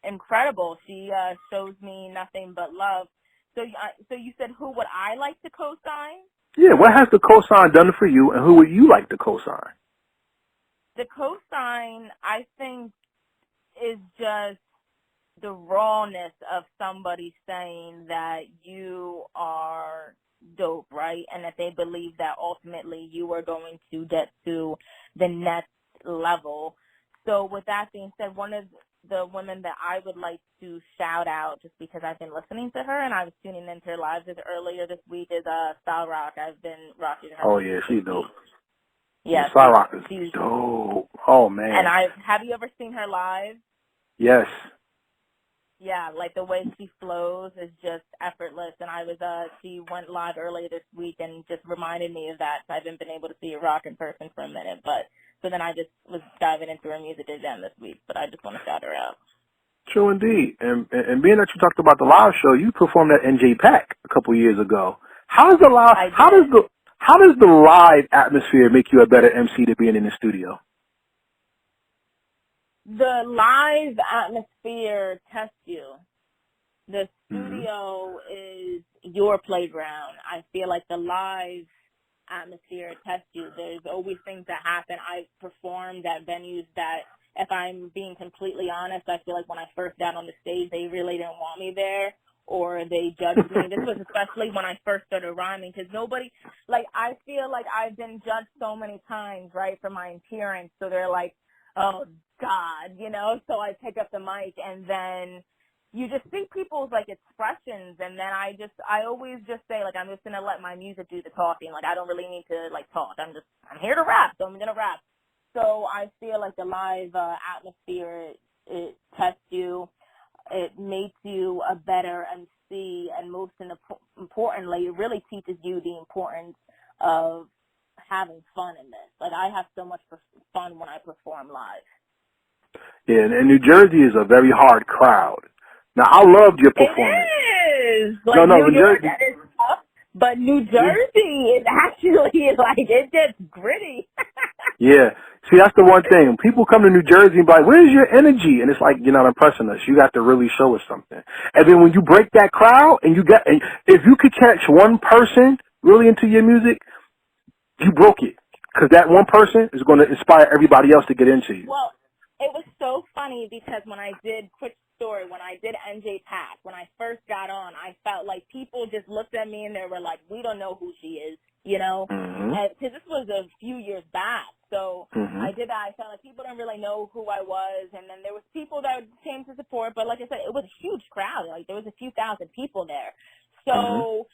incredible. She shows me nothing but love. So you said, who would I like to co-sign? Yeah, what has the cosign done for you, and who would you like to co-sign? The cosign, I think, is just the rawness of somebody saying that you are dope, right? And that they believe that ultimately you are going to get to the next level. So with that being said, one of the women that I would like to shout out, just because I've been listening to her and I was tuning into her lives earlier this week, is Style Rock. I've been rocking her. Oh yeah, she's dope. Yeah, Style Rock is dope. Oh man. And have you ever seen her live? Yes. Yeah, like the way she flows is just effortless. And she went live earlier this week and just reminded me of that. So I haven't been able to see her rock in person for a minute, so then I just was diving into her music again this week. But I just want to shout her out. True indeed. And being that you talked about the live show, you performed at NJ Pack a couple years ago. How does the live atmosphere make you a better MC than being in the studio? The live atmosphere tests you. The studio is your playground. I feel like the live atmosphere tests you. There's always things that happen. I've performed at venues that, if I'm being completely honest, I feel like when I first got on the stage, they really didn't want me there, or they judged me. This was especially when I first started rhyming, because nobody, like, I feel like I've been judged so many times, right, for my appearance. So they're like, oh, God, you know? So I pick up the mic, and then you just see people's, like, expressions, and then I always just say, like, I'm just going to let my music do the talking. Like, I don't really need to, like, talk. I'm here to rap, so I'm going to rap. So I feel like the live atmosphere, it tests you. It makes you a better MC, and most importantly, it really teaches you the importance of having fun in this. Like, I have so much fun when I perform live. Yeah, and New Jersey is a very hard crowd. Now, I loved your performance. It is. Like, New York, that is tough, but New Jersey is actually, like, it gets gritty. Yeah. See, that's the one thing. People come to New Jersey and be like, where's your energy? And it's like, you're not impressing us. You got to really show us something. And then when you break that crowd and if you could catch one person really into your music, you broke it. Because that one person is going to inspire everybody else to get into you. Well, it was so funny because when I did NJ Pack, when I first got on, I felt like people just looked at me and they were like, we don't know who she is, you know? Because this was a few years back. So I did that. I felt like people don't really know who I was. And then there was people that came to support. But like I said, it was a huge crowd. Like, there was a few thousand people there. So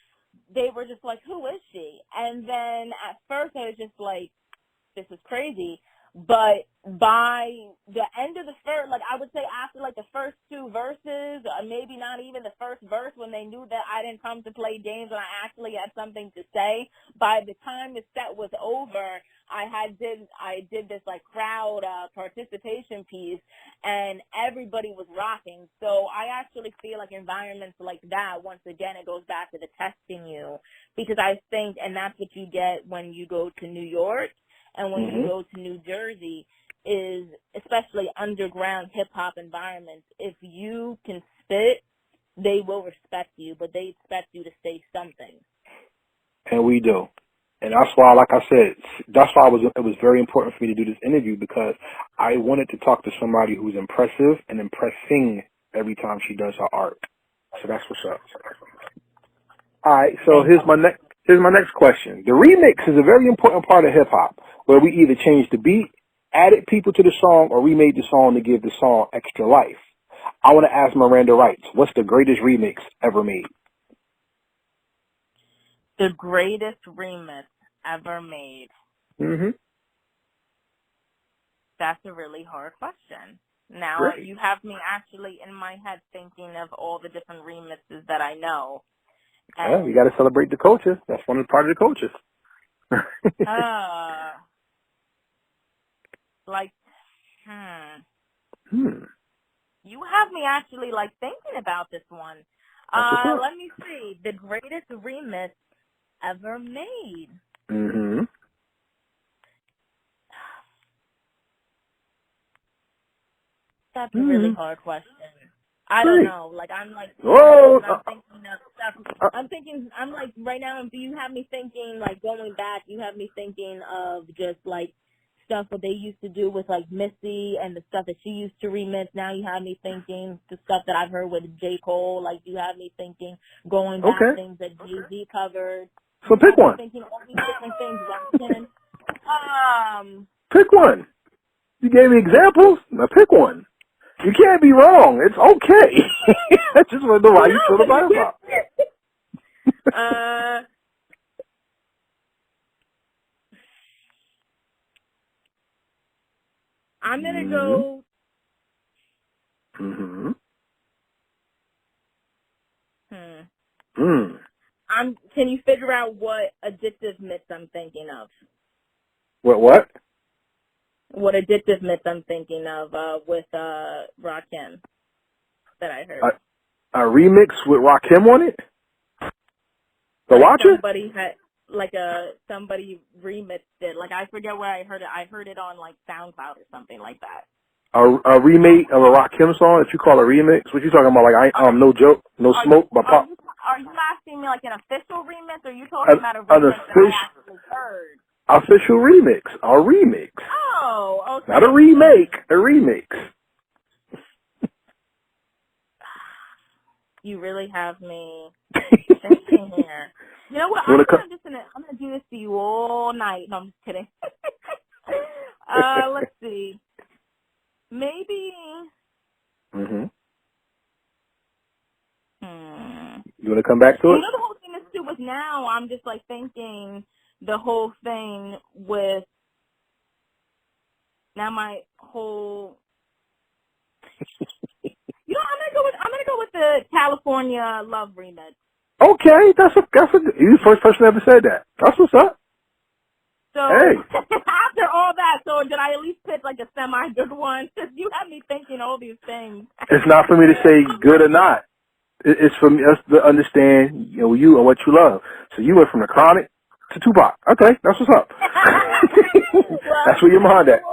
they were just like, who is she? And then at first I was just like, this is crazy. But by the end of the first, like, I would say after, like, the first two verses, maybe not even the first verse, when they knew that I didn't come to play games and I actually had something to say, by the time the set was over, I did this, like, crowd participation piece, and everybody was rocking. So I actually feel like environments like that, once again, it goes back to the testing you, because I think, and that's what you get when you go to New York, and when you go to New Jersey, is especially underground hip-hop environments, if you can spit, they will respect you, but they expect you to say something. And we do. And that's why, like I said, it was very important for me to do this interview, because I wanted to talk to somebody who's impressive and impressing every time she does her art. So that's what's up. All right, so here's my next question. The remix is a very important part of hip-hop, where we either changed the beat, added people to the song, or remade the song to give the song extra life. I want to ask Miranda Writes, what's the greatest remix ever made? The greatest remix ever made? That's a really hard question. Now, you have me actually in my head thinking of all the different remixes that I know. Yeah, we got to celebrate the culture. That's one part of the culture. You have me actually, like, thinking about this one. Let me see. The greatest remix ever made. That's a really hard question. I don't know. Like, I'm like, I'm thinking of stuff. I'm like, right now, do you have me thinking, like, going back, you have me thinking of just, like, stuff that they used to do with, like, Missy and the stuff that she used to remix. Now you have me thinking the stuff that I've heard with J. Cole. Like, you have me thinking going back things that Jay-Z covered. So pick one. Thinking all these different things. Pick one. You gave me examples. Now pick one. You can't be wrong. It's okay. I just want to know how you feel about hip hop. I'm gonna go. Mm-hmm. Can you figure out what addictive myths I'm thinking of? What? What addictive myths I'm thinking of with Rakim that I heard? A remix with Rakim on it? The like Watcher? Somebody remixed it. Like I forget where I heard it. I heard it on like SoundCloud or something like that. A remake of a Rakim song that you call a remix? What you talking about? Like No Joke, No Smoke by Pop? Are you asking me like an official remix, or are you talking about a remix that I actually heard? Official remix. A remix. Oh, okay. Not a remake. A remix. You really have me thinking here. You know what? I'm gonna do this to you all night. No, I'm just kidding. Let's see. Maybe. You want to come back to it? You know, the whole thing is too was now. I'm just like thinking the whole thing with now my whole. You know, I'm gonna go with the California Love remix. Okay, that's you're the first person ever said that. That's what's up. So hey. After all that, so did I at least pick like a semi-good one? Because you have me thinking all these things. It's not for me to say good or not. It's for us to understand, you and what you love. So you went from the Chronic to Tupac. Okay, that's what's up. That's where your mind at.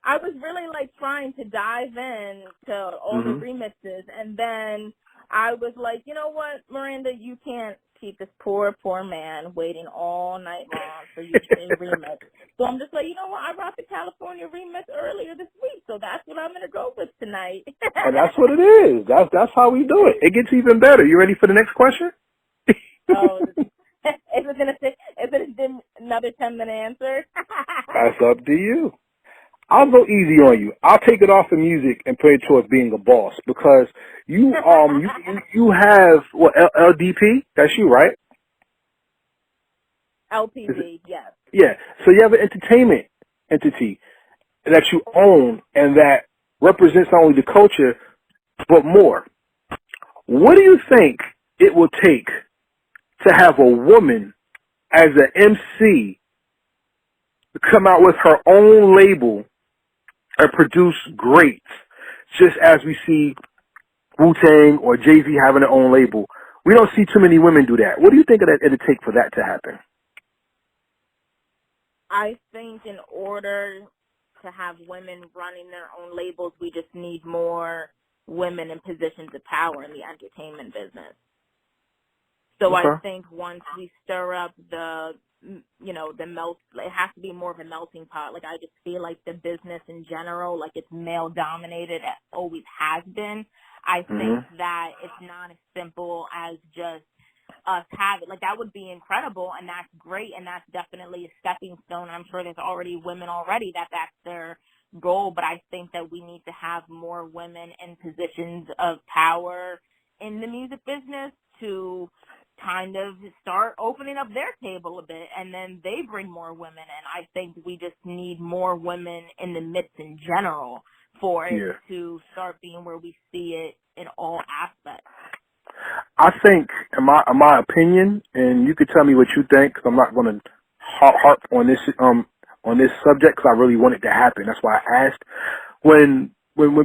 I was really like trying to dive in to all the remixes, and then I was like, you know what, Miranda, you can't keep this poor man waiting all night long for you to remix. So I'm just like, you know what, I brought the California remix earlier this week, so that's what I'm gonna go with tonight. And that's what it is. That's how we do it. It gets even better. You ready for the next question? Is it another 10-minute answer? That's up to you. I'll go easy on you. I'll take it off the music and put it towards being a boss because you have what LDP? That's you, right? LPD, yes. Yeah. So you have an entertainment entity that you own and that represents not only the culture but more. What do you think it will take to have a woman as an MC come out with her own label and produce greats, just as we see Wu-Tang or Jay-Z having their own label? We don't see too many women do that. What do you think it'd take for that to happen? I think in order to have women running their own labels, we just need more women in positions of power in the entertainment business. So okay. I think once we stir up it has to be more of a melting pot. Like, I just feel like the business in general, like, it's male dominated, it always has been. I think that it's not as simple as just us having, like, that would be incredible, and that's great, and that's definitely a stepping stone. I'm sure there's already women already that's their goal, but I think that we need to have more women in positions of power in the music business to kind of start opening up their table a bit, and then they bring more women in. I think we just need more women in the mix in general for it to start being where we see it in all aspects. I think, in my opinion, and you could tell me what you think, because I'm not going to harp on this subject, because I really want it to happen. That's why I asked. When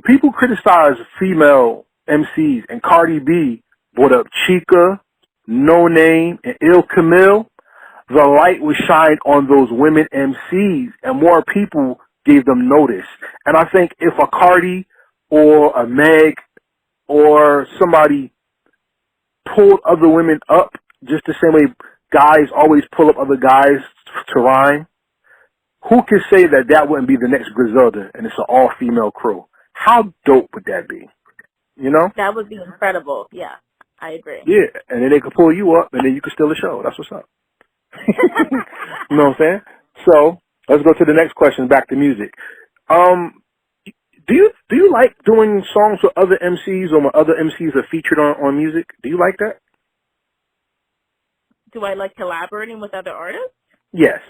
people criticize female MCs, and Cardi B brought up Chica, No Name, and Il Camille, the light was shined on those women MCs, and more people gave them notice. And I think if a Cardi or a Meg or somebody pulled other women up, just the same way guys always pull up other guys to rhyme, who can say that wouldn't be the next Griselda and it's an all-female crew? How dope would that be? You know? That would be incredible, yeah. I agree. Yeah, and then they could pull you up, and then you could steal the show. That's what's up. You know what I'm saying? So let's go to the next question, back to music. Do you like doing songs with other MCs or when other MCs are featured on music? Do you like that? Do I like collaborating with other artists? Yes.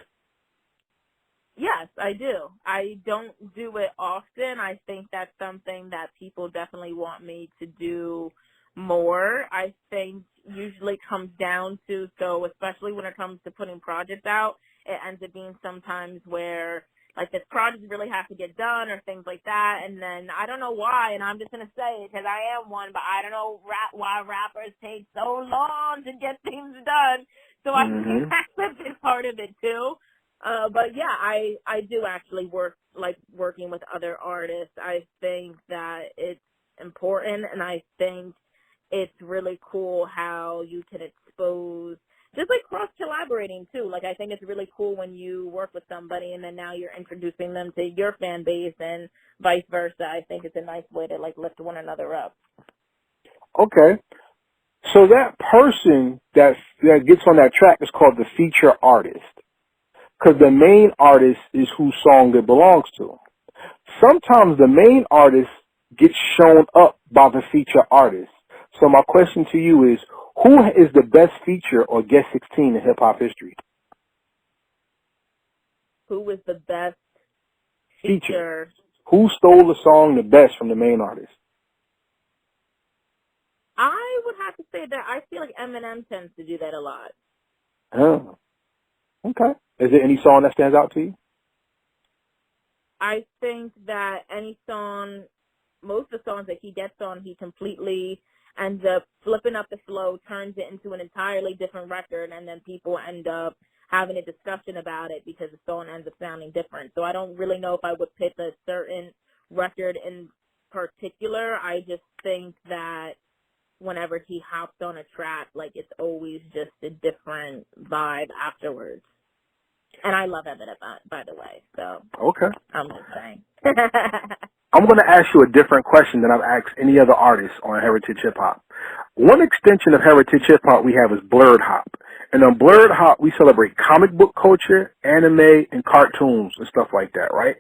Yes, I do. I don't do it often. I think that's something that people definitely want me to do more. I think usually comes down to, so especially when it comes to putting projects out, it ends up being sometimes where like this project really has to get done or things like that, and then I don't know why, and I'm just going to say it because I am one, but I don't know why rappers take so long to get things done. So I think that's a big part of it too. But yeah, I do actually working with other artists. I think that it's important, and I think it's really cool how you can expose, just like cross-collaborating too. Like, I think it's really cool when you work with somebody and then now you're introducing them to your fan base and vice versa. I think it's a nice way to, like, lift one another up. Okay. So that person that gets on that track is called the feature artist, because the main artist is whose song it belongs to. Sometimes the main artist gets shown up by the feature artist. So my question to you is, who is the best feature or guest 16 in hip-hop history? Who was the best feature? Who stole the song the best from the main artist? I would have to say that I feel like Eminem tends to do that a lot. Oh, okay. Is there any song that stands out to you? I think that any song, most of the songs that he gets on, he completely ends up flipping up the flow, turns it into an entirely different record, and then people end up having a discussion about it because the song ends up sounding different. So I don't really know if I would pick a certain record in particular. I just think that whenever he hops on a track, like, it's always just a different vibe afterwards. And I love Eminem, by the way, so okay. I'm just saying. I'm going to ask you a different question than I've asked any other artist on Heritage Hip Hop. One extension of Heritage Hip Hop we have is Blurred Hop. And on Blurred Hop, we celebrate comic book culture, anime, and cartoons and stuff like that, right?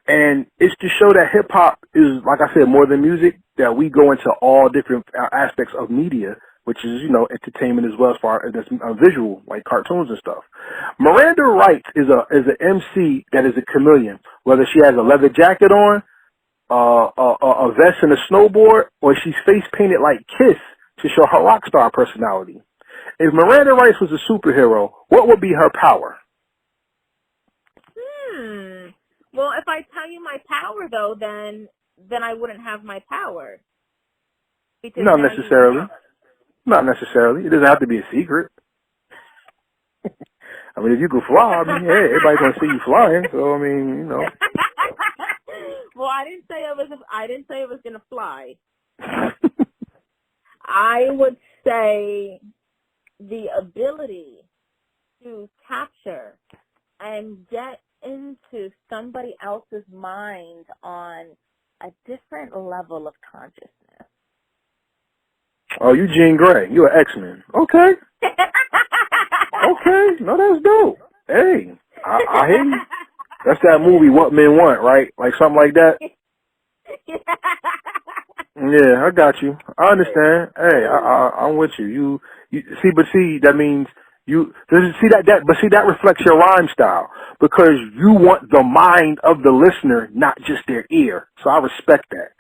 And it's to show that hip hop is, like I said, more than music, that we go into all different aspects of media, which is, entertainment as well as far as visual, like cartoons and stuff. Miranda Writes is an MC that is a chameleon, whether she has a leather jacket on, a vest and a snowboard, or she's face painted like Kiss to show her rock star personality. If Miranda Writes was a superhero, what would be her power? Well, if I tell you my power, though, then I wouldn't have my power. Because not necessarily. Not necessarily. It doesn't have to be a secret. I mean, if you could fly, hey, everybody's gonna see you flying. So I mean, Well, I didn't say it was gonna fly. I would say the ability to capture and get into somebody else's mind on a different level of consciousness. Oh, you Jean Grey. You're an X-Men. Okay. Okay. No, that's dope. Hey, I hear you. That's that movie, What Men Want, right? Like something like that? Yeah, I got you. I understand. Hey, I'm with you. You see, that means that reflects your rhyme style, because you want the mind of the listener, not just their ear. So I respect that.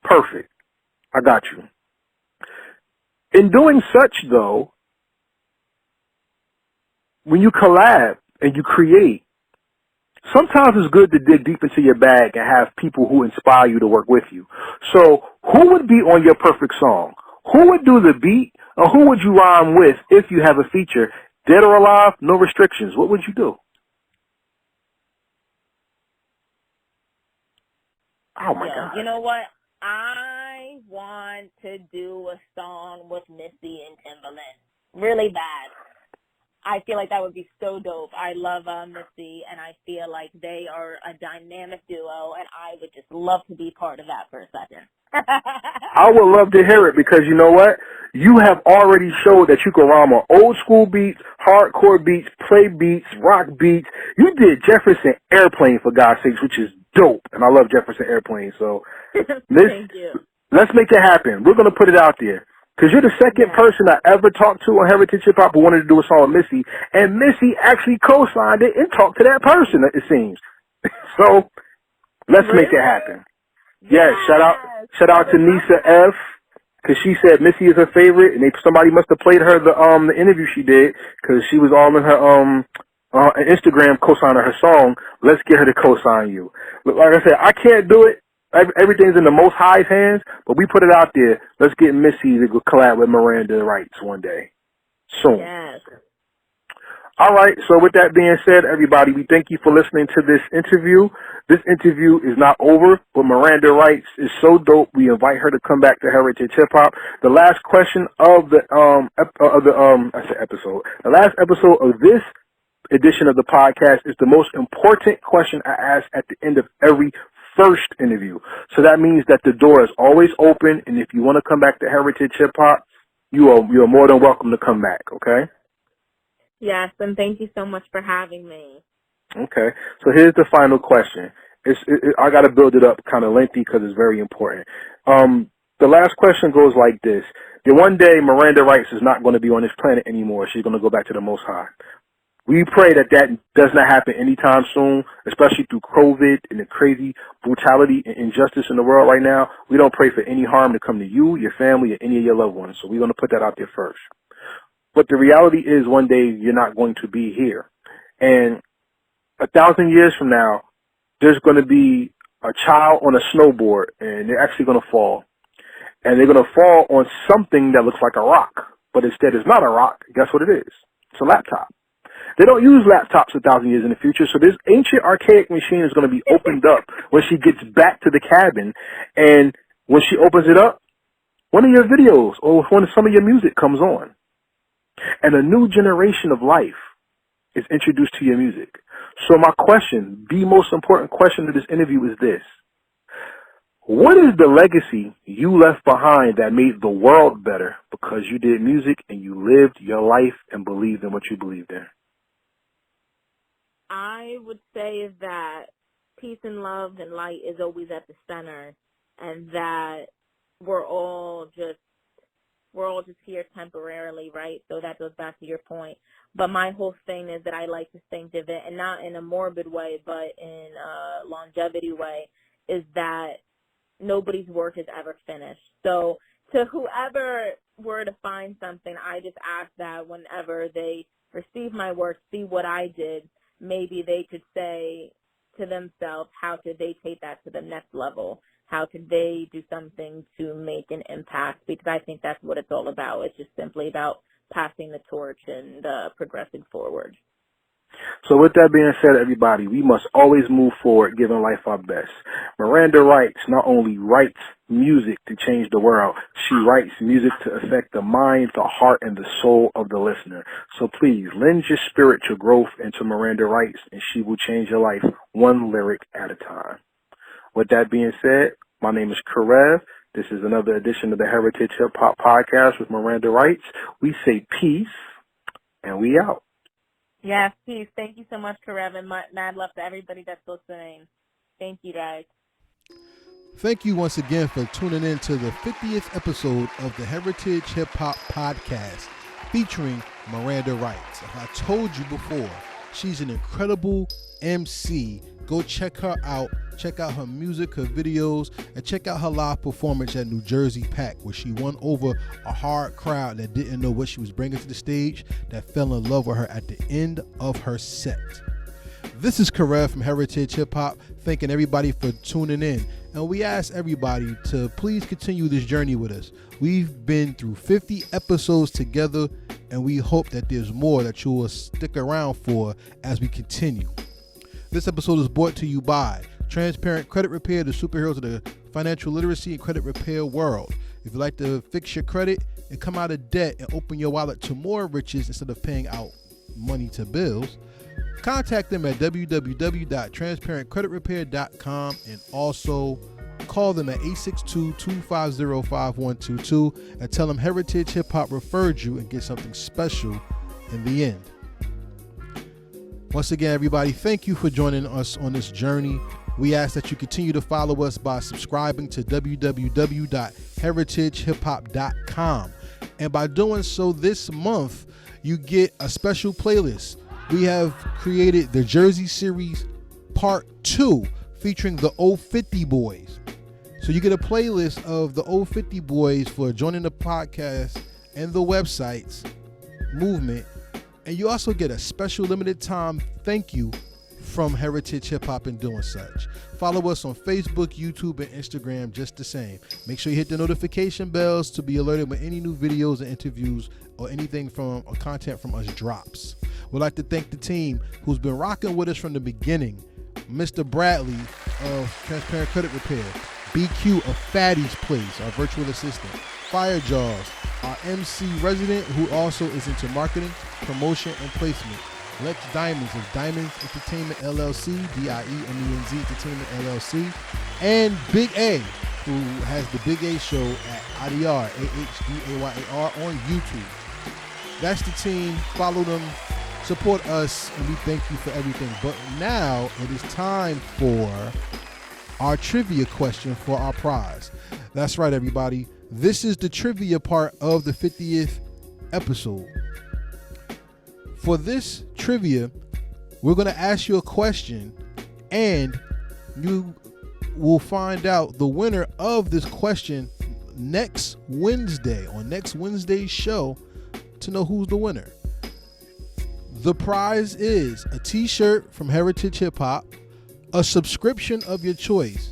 Perfect. I got you. In doing such, though, when you collab and you create, sometimes it's good to dig deep into your bag and have people who inspire you to work with you. So who would be on your perfect song? Who would do the beat? Or who would you rhyme with if you have a feature? Dead or alive, no restrictions. What would you do? Oh, my God. You know what? I want to do a song with Missy and Timbaland. Really bad. I feel like that would be so dope. I love Missy, and I feel like they are a dynamic duo, and I would just love to be part of that for a second. I would love to hear it, because you know what? You have already showed that you can rhyme on old school beats, hardcore beats, play beats, rock beats. You did Jefferson Airplane, for God's sakes, which is dope. And I love Jefferson Airplane. So, Thank you. let's make it happen. We're going to put it out there. Because you're the second person I ever talked to on Heritage Hip Hop who wanted to do a song with Missy. And Missy actually co-signed it and talked to that person, it seems. So, let's make it happen. Yeah, shout out to Nisa F. Because she said Missy is her favorite, and somebody must have played her the interview she did, because she was all in her Instagram co-signing her song. Let's get her to co-sign you. Like I said, I can't do it. Everything's in the Most High's hands, but we put it out there. Let's get Missy to collab with Miranda Writes one day. Soon. Yes. All right, so with that being said, everybody, we thank you for listening to this interview. This interview is not over, but Miranda Writes is so dope. We invite her to come back to Heritage Hip Hop. The last question of the episode. The last episode of this edition of the podcast is the most important question I ask at the end of every first interview. So that means that the door is always open, and if you want to come back to Heritage Hip Hop, you are more than welcome to come back, okay? Yes, and thank you so much for having me. Okay, so here's the final question. I got to build it up kind of lengthy because it's very important. The last question goes like this. One day, Miranda Writes is not going to be on this planet anymore. She's going to go back to the Most High. We pray that does not happen anytime soon, especially through COVID and the crazy brutality and injustice in the world right now. We don't pray for any harm to come to you, your family, or any of your loved ones. So we're going to put that out there first. But the reality is one day you're not going to be here. And 1,000 years from now, there's going to be a child on a snowboard, and they're actually going to fall. And they're going to fall on something that looks like a rock. But instead it's not a rock. Guess what it is? It's a laptop. They don't use laptops 1,000 years in the future, so this ancient archaic machine is going to be opened up when she gets back to the cabin. And when she opens it up, one of your videos or some of your music comes on. And a new generation of life is introduced to your music. So my question, the most important question to this interview is this. What is the legacy you left behind that made the world better because you did music and you lived your life and believed in what you believed in? I would say that peace and love and light is always at the center, and that we're all just here temporarily, right? So that goes back to your point. But my whole thing is that I like to think of it, and not in a morbid way, but in a longevity way, is that nobody's work is ever finished. So to whoever were to find something, I just ask that whenever they receive my work, see what I did, maybe they could say to themselves, how could they take that to the next level? How could they do something to make an impact? Because I think that's what it's all about. It's just simply about passing the torch and progressing forward. So with that being said, everybody, we must always move forward, giving life our best. Miranda Writes not only writes music to change the world, she writes music to affect the mind, the heart, and the soul of the listener. So please, lend your spiritual growth into Miranda Writes, and she will change your life one lyric at a time. With that being said, my name is Karev. This is another edition of the Heritage Hip Hop Podcast with Miranda Writes. We say peace, and we out. Yes, peace. Thank you so much, Karev, and mad love to everybody that's listening. Thank you, guys. Thank you once again for tuning in to the 50th episode of the Heritage Hip Hop Podcast featuring Miranda Writes. As I told you before, she's an incredible MC. Go check her out. Check out her music, her videos, and check out her live performance at New Jersey Pack, where she won over a hard crowd that didn't know what she was bringing to the stage, that fell in love with her at the end of her set. This is Karev from Heritage Hip Hop, thanking everybody for tuning in. And we ask everybody to please continue this journey with us. We've been through 50 episodes together, and we hope that there's more that you will stick around for as we continue. This episode is brought to you by Transparent Credit Repair, the superheroes of the financial literacy and credit repair world. If you'd like to fix your credit and come out of debt and open your wallet to more riches instead of paying out money to bills, contact them at www.transparentcreditrepair.com, and also call them at 862-250-5122 and tell them Heritage Hip Hop referred you and get something special in the end. Once again, everybody, thank you for joining us on this journey. We ask that you continue to follow us by subscribing to www.heritagehiphop.com. And by doing so this month, you get a special playlist. We have created the Jersey Series Part 2 featuring the 050 Boys. So you get a playlist of the 050 Boys for joining the podcast and the website's movement. And you also get a special limited time thank you from Heritage Hip Hop in doing such. Follow us on Facebook, YouTube, and Instagram just the same. Make sure you hit the notification bells to be alerted when any new videos and interviews or anything from or content from us drops. We'd like to thank the team who's been rocking with us from the beginning. Mr. Bradley of Transparent Credit Repair, BQ of Fatty's Place, our virtual assistant, Fire Jaws, our MC resident who also is into marketing, promotion, and placement, Lex Diamonds of Diamonds Entertainment LLC, DIEMENZ Entertainment LLC, and Big A, who has the Big A Show at ADR, AHDAYAR on YouTube. That's the team. Follow them, support us, and we thank you for everything. But now it is time for our trivia question for our prize. That's right, everybody. This is the trivia part of the 50th episode. For this trivia, we're going to ask you a question, and you will find out the winner of this question next Wednesday, on next Wednesday's show, to know who's the winner. The prize is a t-shirt from Heritage Hip Hop, a subscription of your choice,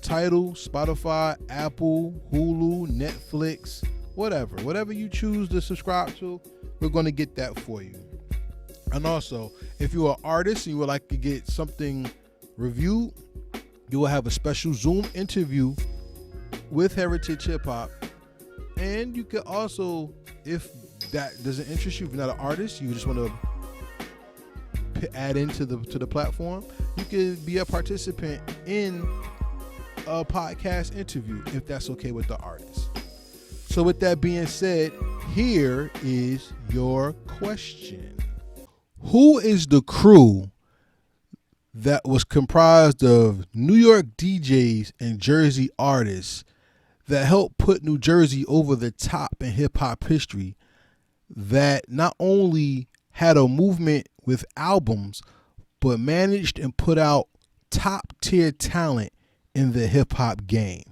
Tidal, Spotify, Apple, Hulu, Netflix, whatever you choose to subscribe to, we're going to get that for you. And also, if you're an artist and you would like to get something reviewed, you will have a special Zoom interview with Heritage Hip Hop. And you could also, if that doesn't interest you, if you're not an artist, you just want to add into the platform, you could be a participant in a podcast interview if that's okay with the artist. So with that being said, here is your question. Who is the crew that was comprised of New York DJs and Jersey artists that helped put New Jersey over the top in hip hop history, that not only had a movement with albums, but managed and put out top tier talent in the hip hop game?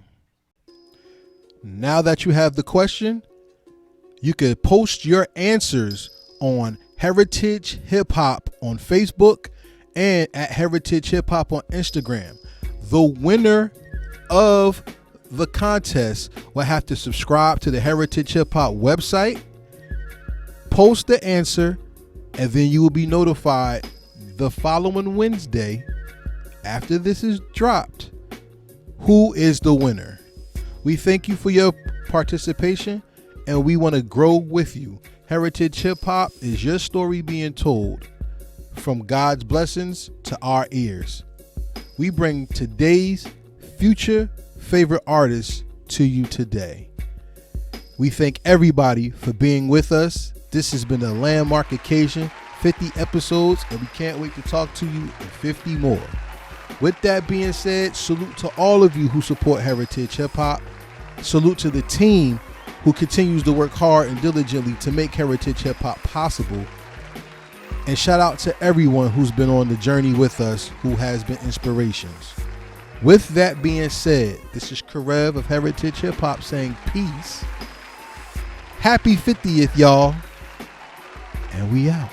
Now that you have the question, you can post your answers on Heritage Hip Hop on Facebook and at Heritage Hip Hop on Instagram. The winner of the contest will have to subscribe to the Heritage Hip Hop website, post the answer, and then you will be notified the following Wednesday after this is dropped who is the winner. We thank you for your participation, and we want to grow with you. Heritage Hip Hop is your story being told, from God's blessings to our ears. We bring today's future favorite artists to you today. We thank everybody for being with us. This has been a landmark occasion, 50 episodes, and we can't wait to talk to you in 50 more. With that being said, salute to all of you who support Heritage Hip Hop. Salute to the team who continues to work hard and diligently to make Heritage Hip Hop possible. And shout out to everyone who's been on the journey with us, who has been inspirations. With that being said, this is Karev of Heritage Hip Hop saying peace. Happy 50th, y'all. And we out.